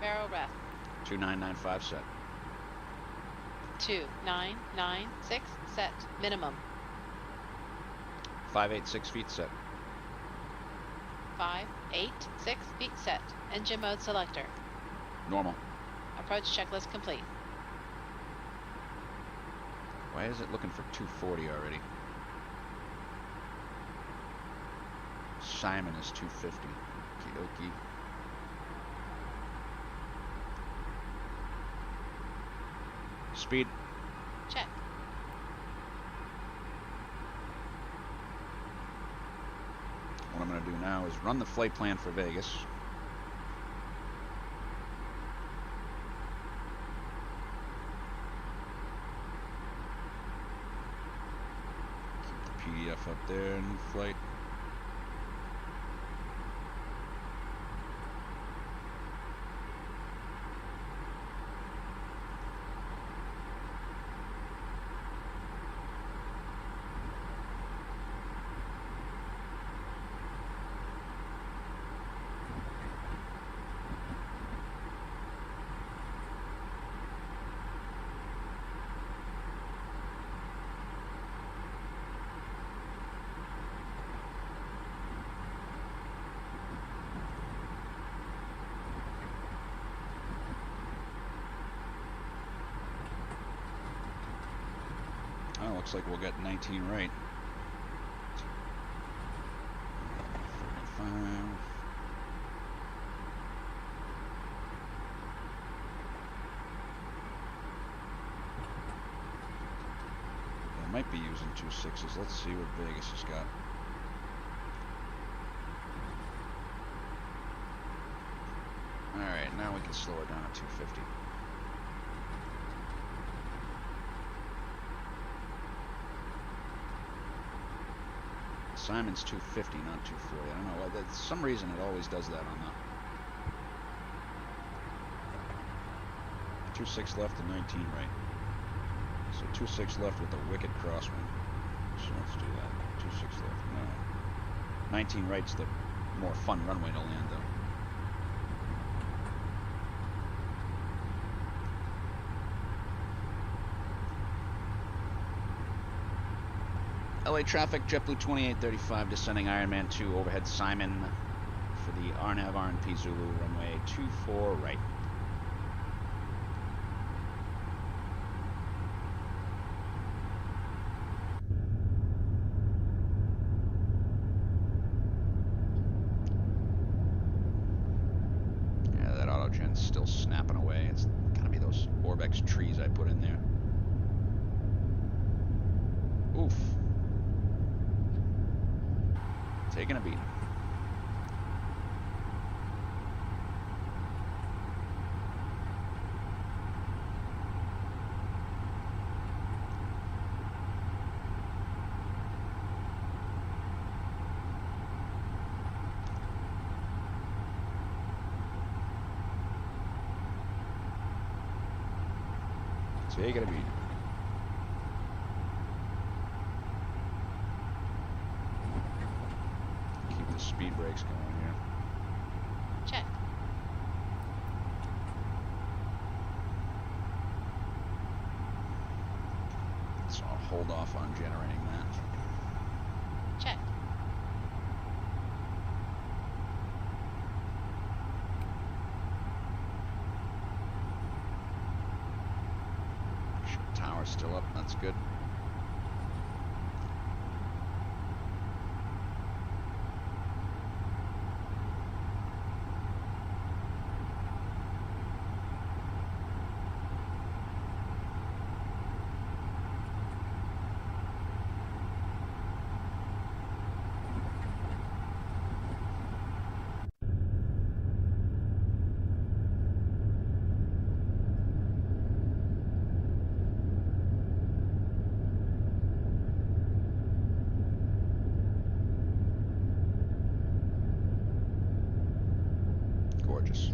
Barrel rest. 2995 set. 2996 set, minimum. 586 feet set. 586 feet set. Engine mode selector. Normal. Approach checklist complete. Why is it looking for 240 already? Simon is 250. Okie dokie. Speed. Check. What I'm going to do now is run the flight plan for Vegas. Keep the PDF up there, new flight. Oh, looks like we'll get 19 right. 35. I might be using 2 6s. Let's see what Vegas has got. Alright, now we can slow it down to 250. Simon's 250, not 240. I don't know. For some reason, it always does that on the 2-6 left and 19 right. So 2-6 left with the wicked crosswind. So let's do that. 2-6 left. No. 19 right's the more fun runway to land, though. LA traffic, JetBlue 2835 descending Ironman 2 overhead Simon for the RNAV RNP Zulu runway 24 right. Yeah, that autogen's still snapping away. It's gotta be those Orbex trees I put in there. Oof. Taking a beat. Taking a beat. speed brakes going here. Check. So I'll hold off on generating that. Check. Tower's still up, that's good. Gorgeous.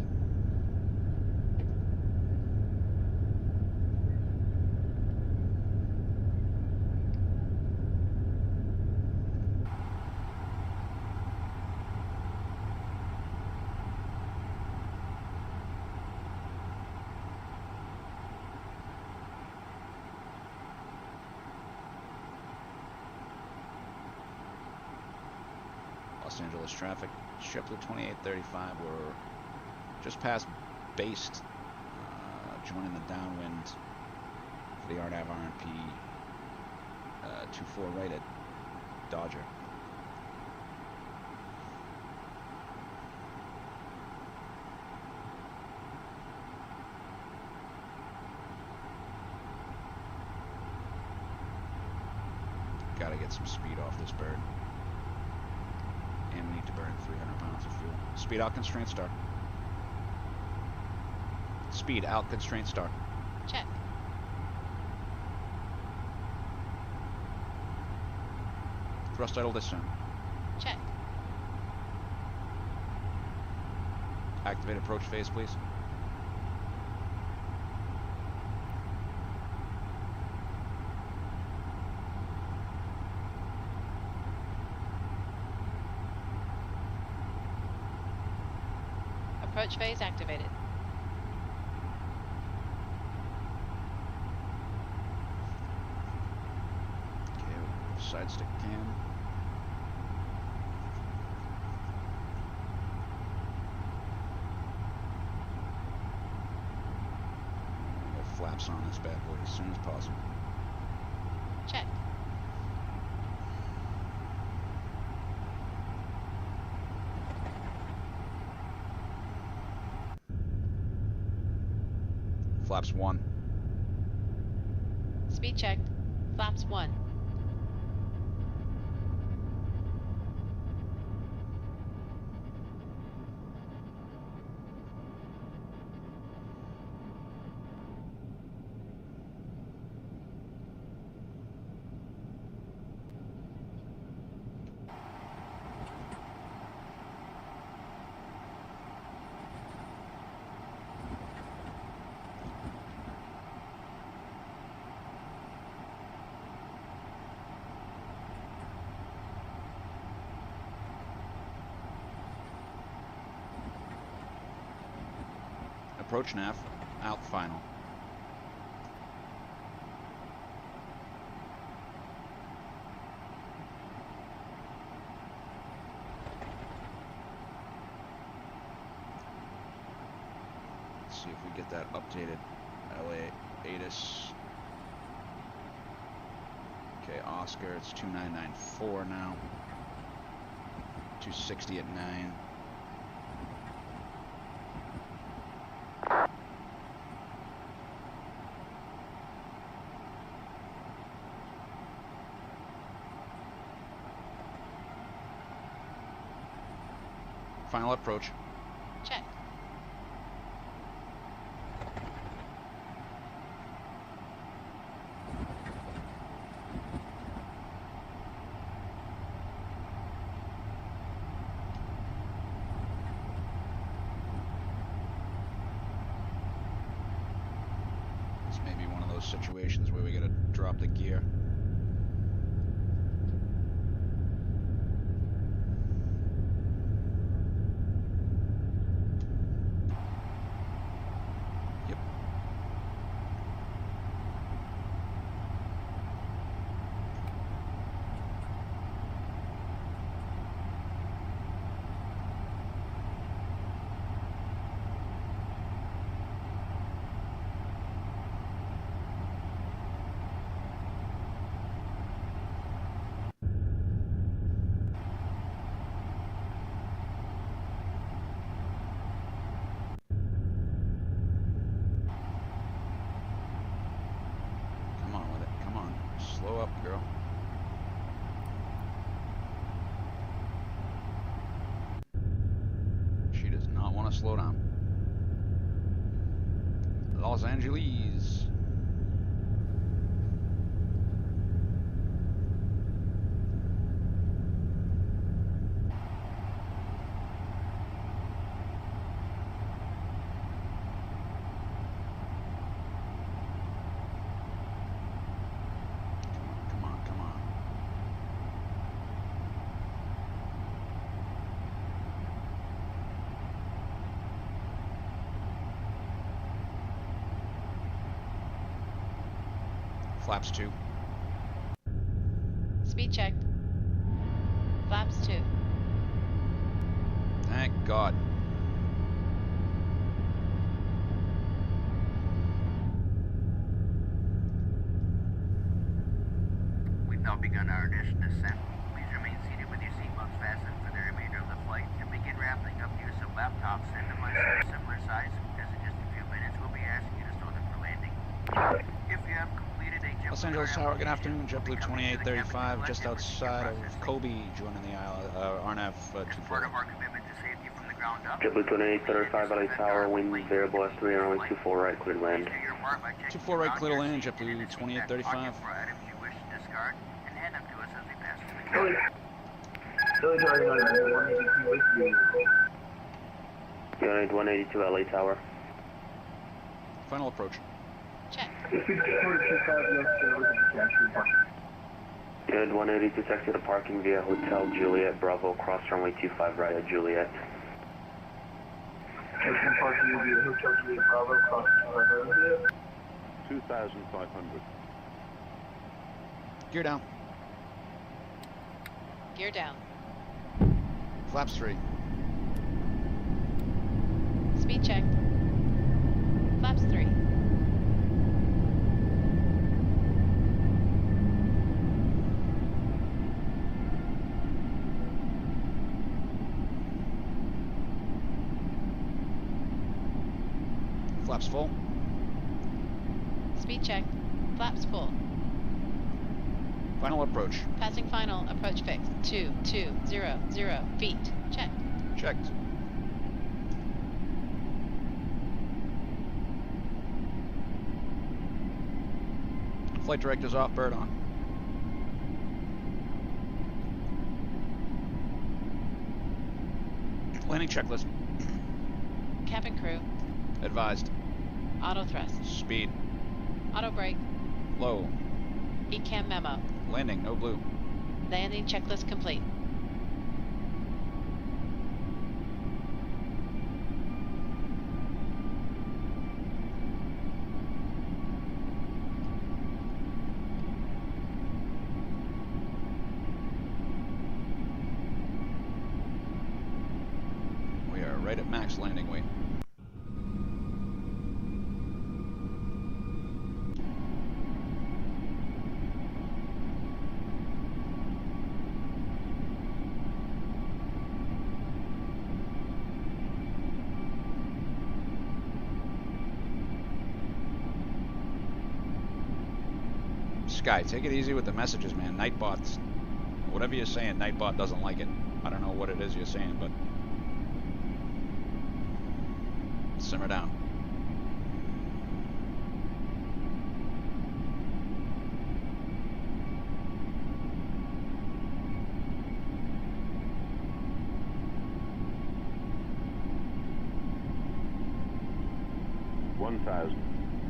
Los Angeles traffic, JBU2835, we're just past based, joining the downwind for the RNAV RNP 24 right at Dodger. Gotta get some speed off this bird. And we need to burn 300 pounds of fuel. Speed out, constraint start. Speed out, constraint start. Check. Thrust idle descent. Check. Activate approach phase, please. Approach phase activated. Okay, side stick cam. Get flaps on this bad boy as soon as possible. Check. Flaps 1. Speed checked. Flaps 1. Approach nav, out final. Let's see if we get that updated. LA ATIS. Okay, Oscar, it's 2994 now. 260 at 9. Final approach. Check. This may be one of those situations where we gotta drop the gear. slow down. Los Angeles. Come on, come on. Flaps 2. Speed checked. Flaps 2. Thank God. We've now begun our initial descent. Please remain seated with your seatbelts fastened for the remainder of the flight and begin wrapping up use of laptops and devices of similar size, as in just a few minutes we'll be asking you to store them for landing. If you have completed a JetBlue Los Angeles Tower, good afternoon. application, JetBlue we'll be coming to the cabin to 2835, collect just and receive your outside of processing. Kobe, joining the aisle, RNAV As part 24. of our commitment to safety from the ground up, JetBlue 2835, LA Tower, wind variable estimate runway 24 right, clear to land. 24 right, clear to land, JetBlue 2835. for items you wish to discard and hand them to us as we pass through the cabin. Unit 182, LA Tower. Final approach. Check. Unit 182, taxi to parking via Hotel Juliet, Bravo, cross runway 25 right at Juliet. Parking via Hotel Juliet, Bravo, cross 2,500. Gear down. Gear down. Flaps 3. Speed checked. Flaps 3. Flaps full. Speed checked. Flaps full. Final approach. Passing final. Approach fixed. 2200 feet. Check. Checked. Flight director's off, bird on. Landing checklist. Cabin crew. Advised. Auto thrust. Speed. Auto brake. Low. ECAM memo. Landing, no blue. Landing checklist complete. We are right at max landing weight. Sky, take it easy with the messages, man. Nightbot's, whatever you're saying, Nightbot doesn't like it. I don't know what it is you're saying, but simmer down.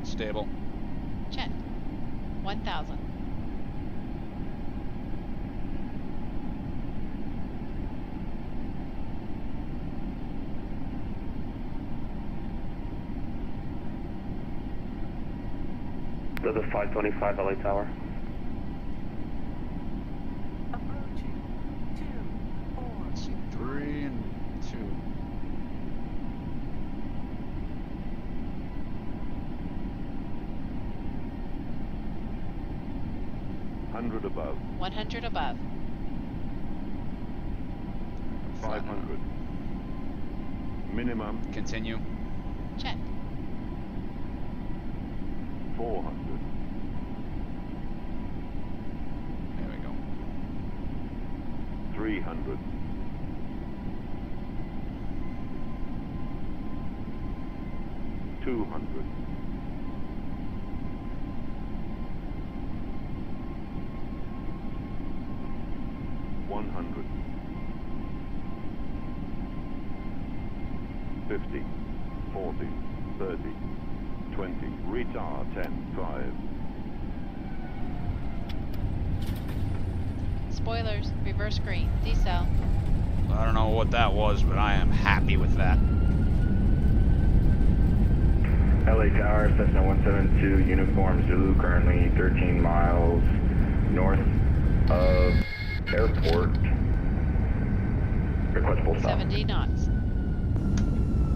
Stable. Check. 1,000. To the 525 LA Tower. Approaching. 2, 4. Let's see, 3 and 2. Above. 100 above. 500. Minimum. Continue. Check. 400. There we go. 300. 200. 100. 50, 40, 30, 20, retard 10, 5. Spoilers, reverse green, decel. I don't know what that was, but I am happy with that. LA Tower, Cessna 172, Uniform Zulu, currently 13 miles north of airport. Requestable stop. 70 knots.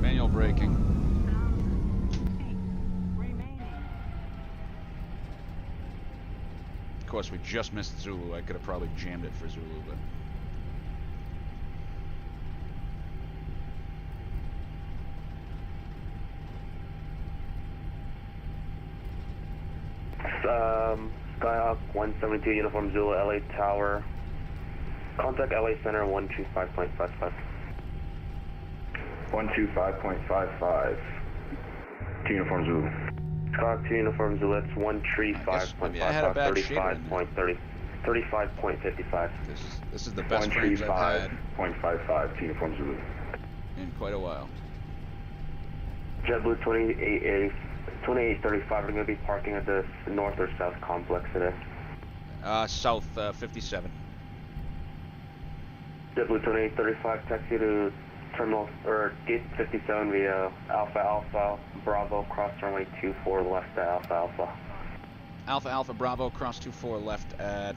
Manual braking. Of course, we just missed Zulu. I could have probably jammed it for Zulu, but... Skyhawk 172 Uniform Zulu, LA Tower. Contact LA Center 125.55. 125.55 to Uniform Zulu. Skyhawk 2 Uniform Zulu, that's 135.55, 35.55. This is the best frames I've had 135.55 to Uniform Zulu. in quite a while. JetBlue 2835 are going to be parking at the north or south complex today. South 57. JetBlue 2835, taxi to terminal or gate 57 via Alpha Alpha Bravo, cross runway 24 left at Alpha Alpha. Alpha Alpha Bravo, cross 24 left at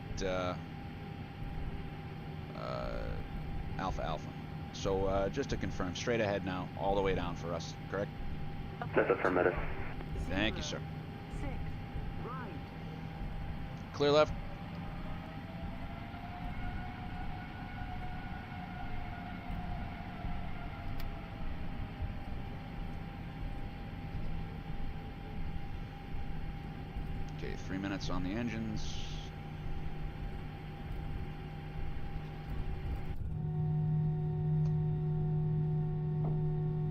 Alpha Alpha. So just to confirm, straight ahead now, all the way down for us, correct? That's affirmative. Thank you, sir. Clear left. Okay, 3 minutes on the engines.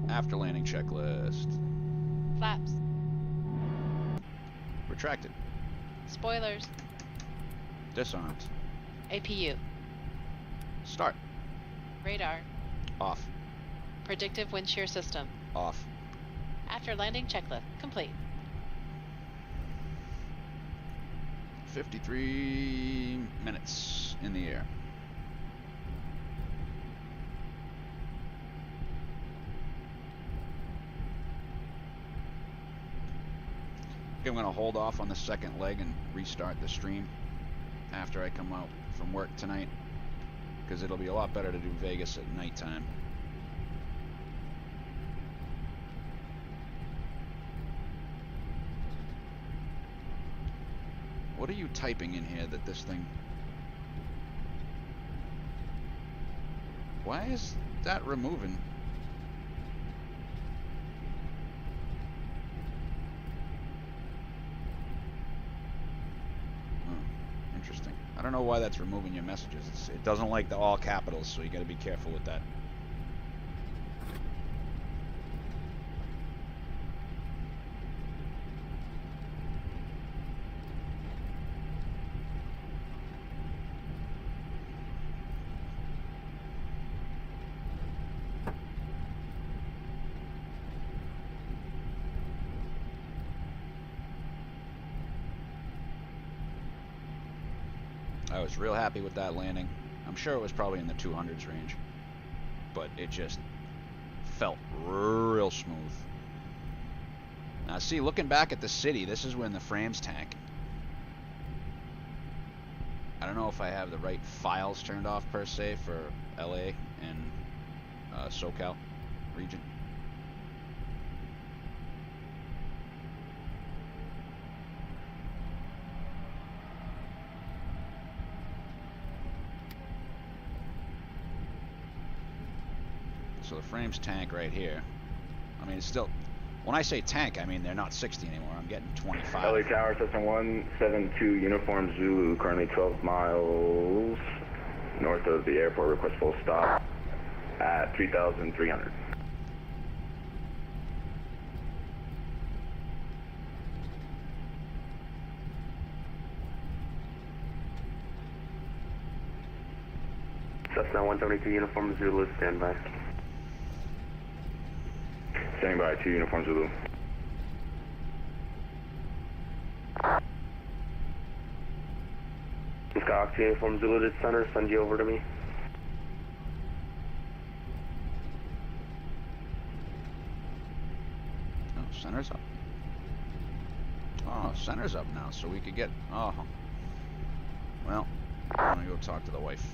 After landing checklist. Flaps. Retracted. Spoilers. Disarmed. APU. Start. Radar. Off. Predictive wind shear system. Off. After landing checklist complete. 53 minutes in the air. I'm going to hold off on the second leg and restart the stream after I come out from work tonight, because it'll be a lot better to do Vegas at nighttime. What are you typing in here that this thing... Why is that removing? Interesting. I don't know why that's removing your messages. It doesn't like the all capitals, so you got to be careful with that. I was real happy with that landing. I'm sure it was probably in the 200s range, but it just felt real smooth. Now see, looking back at the city, this is when the frames tank. I don't know if I have the right files turned off per se for LA and SoCal region. So the frames tank right here. I mean, it's still, when I say tank, I mean they're not 60 anymore. I'm getting 25. LA Tower, Cessna 172, Uniform Zulu, currently 12 miles north of the airport. Request full stop at 3,300. Cessna 172 Uniform Zulu, standby. Standing by 2 Uniform Zulu. Skyhawk 2 Uniform Zulu to center, send you over to me. Oh, center's up. Oh, center's up now, so we could get... Oh. Well, I'm going to go talk to the wife.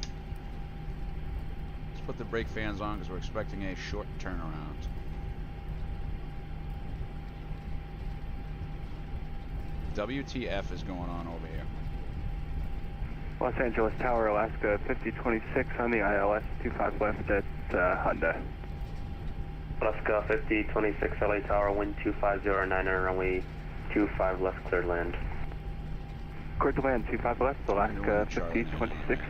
Let's put the brake fans on because we're expecting a short turnaround. WTF is going on over here? Los Angeles Tower, Alaska 5026 on the ILS 25 left at Honda. Alaska 5026 LA Tower, wind 250-9er, runway 25 left, cleared land. Cleared to land, 25 left, Alaska 5026.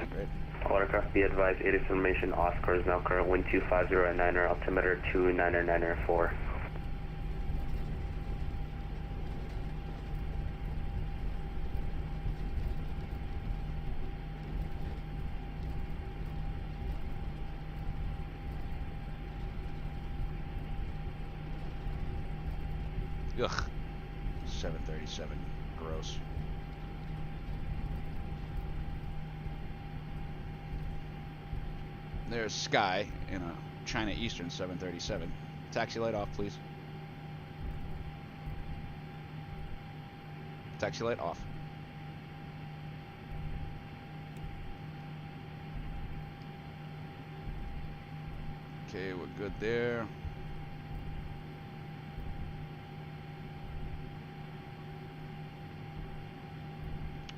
All aircraft be advised, 8 information, Oscar is now current, wind 250-9er, altimeter 2994. Ugh. 737. Gross. There's Sky in a China Eastern 737. Taxi light off, please. Taxi light off. Okay, we're good there.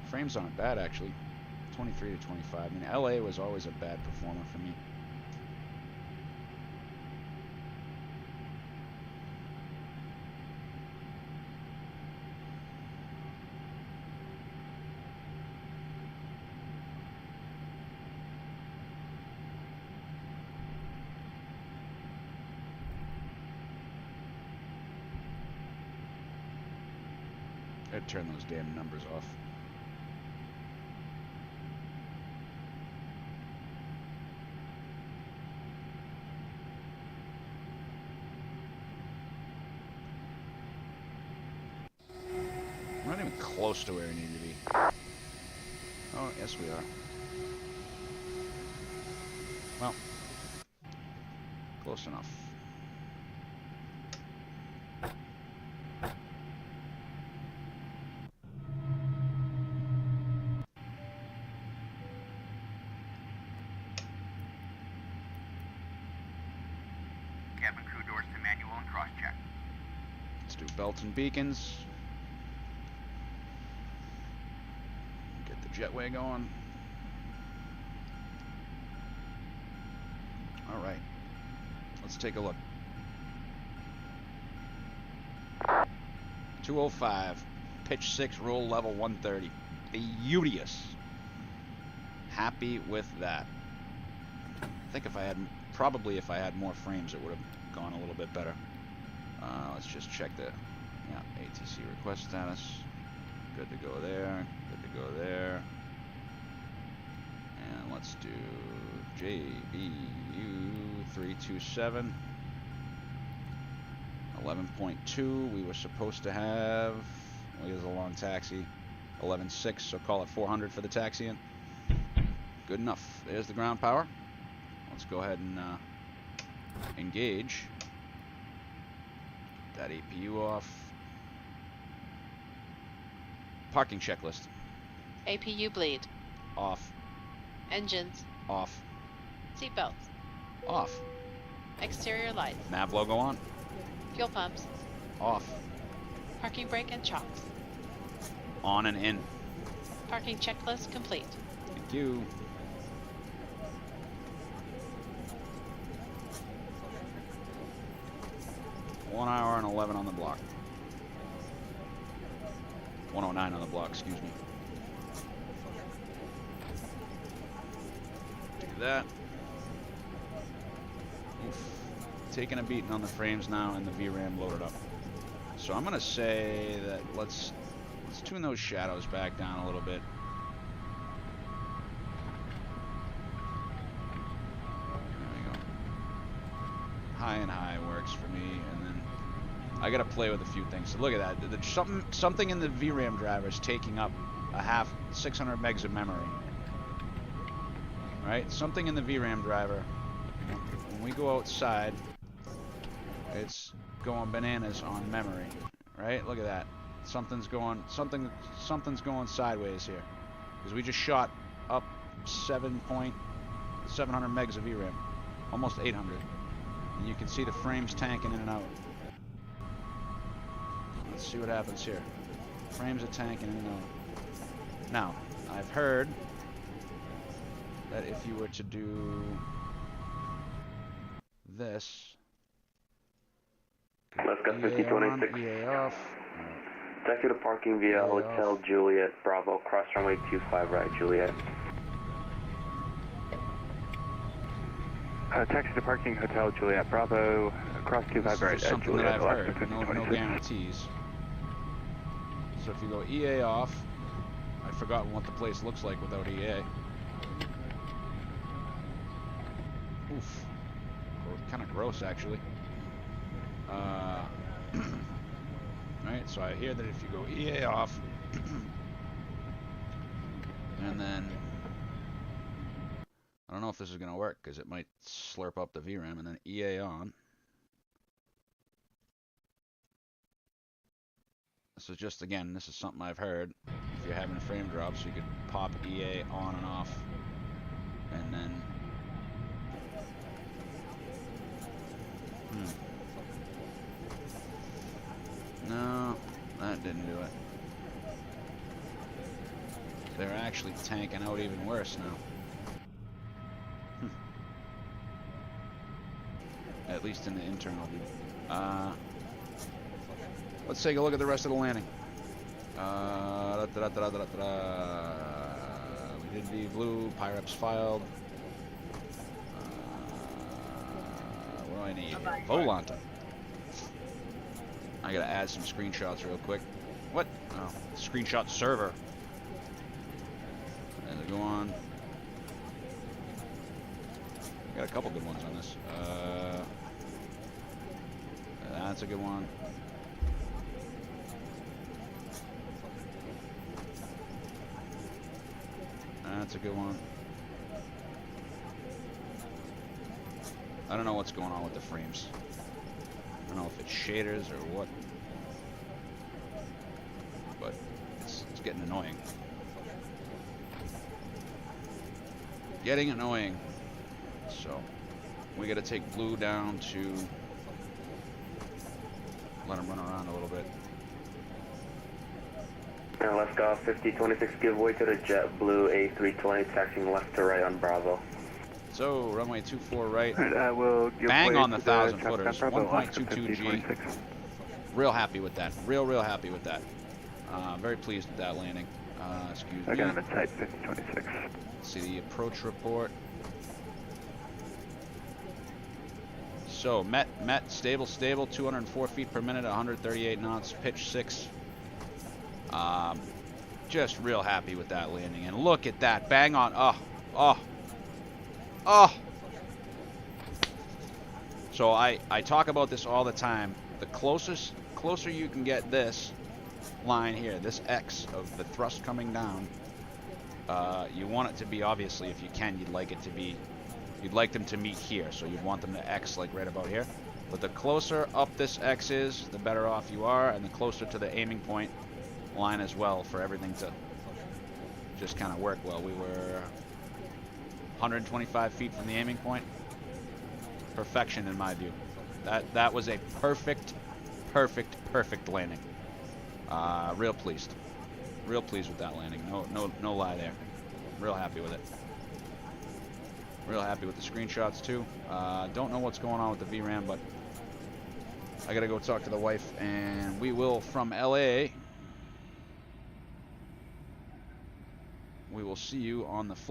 Frames aren't bad, actually. 23 to 25. I mean, LA was always a bad performer for me. I'd turn those damn numbers off. We're not even close to where we need to be. Oh, yes we are. Well, close enough. Cabin crew doors to manual and cross-check. Let's do belts and beacons. Get the jetway going. All right. Let's take a look. 205. Pitch 6, roll level 130. Beauteous. Happy with that. I think if I had, probably if I had more frames, it would have gone a little bit better. Let's just check the, ATC request status. Good to go there. Good to go there. And let's do JBU327. 11.2. We were supposed to have, well, here's a long taxi. 11.6, so call it 400 for the taxiing. Good enough. There's the ground power. Let's go ahead and engage. That APU off. Parking checklist. APU bleed. Off. Engines. Off. Seatbelts. Off. Exterior lights. Nav logo on. Fuel pumps. Off. Parking brake and chocks. On and in. Parking checklist complete. Thank you. One hour and 11 on the block. 109 on the block, excuse me. Do that. Oof. Taking a beating on the frames now and the VRAM loaded up. So I'm gonna say that let's tune those shadows back down a little bit. gotta play with a few things. So look at that. Something in the VRAM driver is taking up a 600 megs of memory. Right? Something in the VRAM driver. When we go outside, it's going bananas on memory. Right? Look at that. Something's going sideways here. Because we just shot up 700 megs of VRAM. Almost 800. And you can see the frames tanking in and out. Let's see what happens here. Frames are tanking in and out. Now, I've heard that if you were to do this, let's go 5026. EA off. Taxi to parking via Hotel Juliet Bravo, cross runway 25 right, Juliet. Taxi to parking Hotel Juliet Bravo, cross 25 right, something Juliet. that I've heard. No guarantees. So if you go EA off, I've forgotten what the place looks like without EA. Oof. Kind of gross, actually. Alright, so I hear that if you go EA off, and then, I don't know if this is going to work, because it might slurp up the VRAM, and then EA on. This is just, again, this is something I've heard. If you're having frame drops, you could pop EA on and off, and then no, that didn't do it. They're actually tanking out even worse now. At least in the internal view. Let's take a look at the rest of the landing. We did the blue, PIREPs filed. What do I need? Volanta. I gotta add some screenshots real quick. What? Oh, screenshot server. And they go on. Got a couple good ones on this. That's a good one. That's a good one. I don't know what's going on with the frames. I don't know if it's shaders or what. But it's getting annoying. Getting annoying. So we gotta take blue down to let him run around a little bit. And let's go 5026, give way to the JetBlue A320, taxiing left to right on Bravo. So, runway 24 right. We'll Bang on the 1,000 footers, 1.22 G. Real happy with that. Real happy with that. Very pleased with that landing. Excuse me. I got him inside 5026. See the approach report. So, met, stable, 204 feet per minute, 138 knots, pitch 6. Just real happy with that landing. And look at that, bang on, oh. So I talk about this all the time. The closer you can get this line here, this X of the thrust coming down, you want it to be, obviously, if you can, you'd like them to meet here. So you'd want them to X like right about here. But the closer up this X is, the better off you are, and the closer to the aiming point line as well, for everything to just kind of work well. We were 125 feet from the aiming point. Perfection in my view. That was a perfect landing. Real pleased with that landing. No lie there. Real happy with it. Real happy with the screenshots too. Don't know what's going on with the VRAM, but I gotta go talk to the wife, and we will, from LA, we will see you on the flip.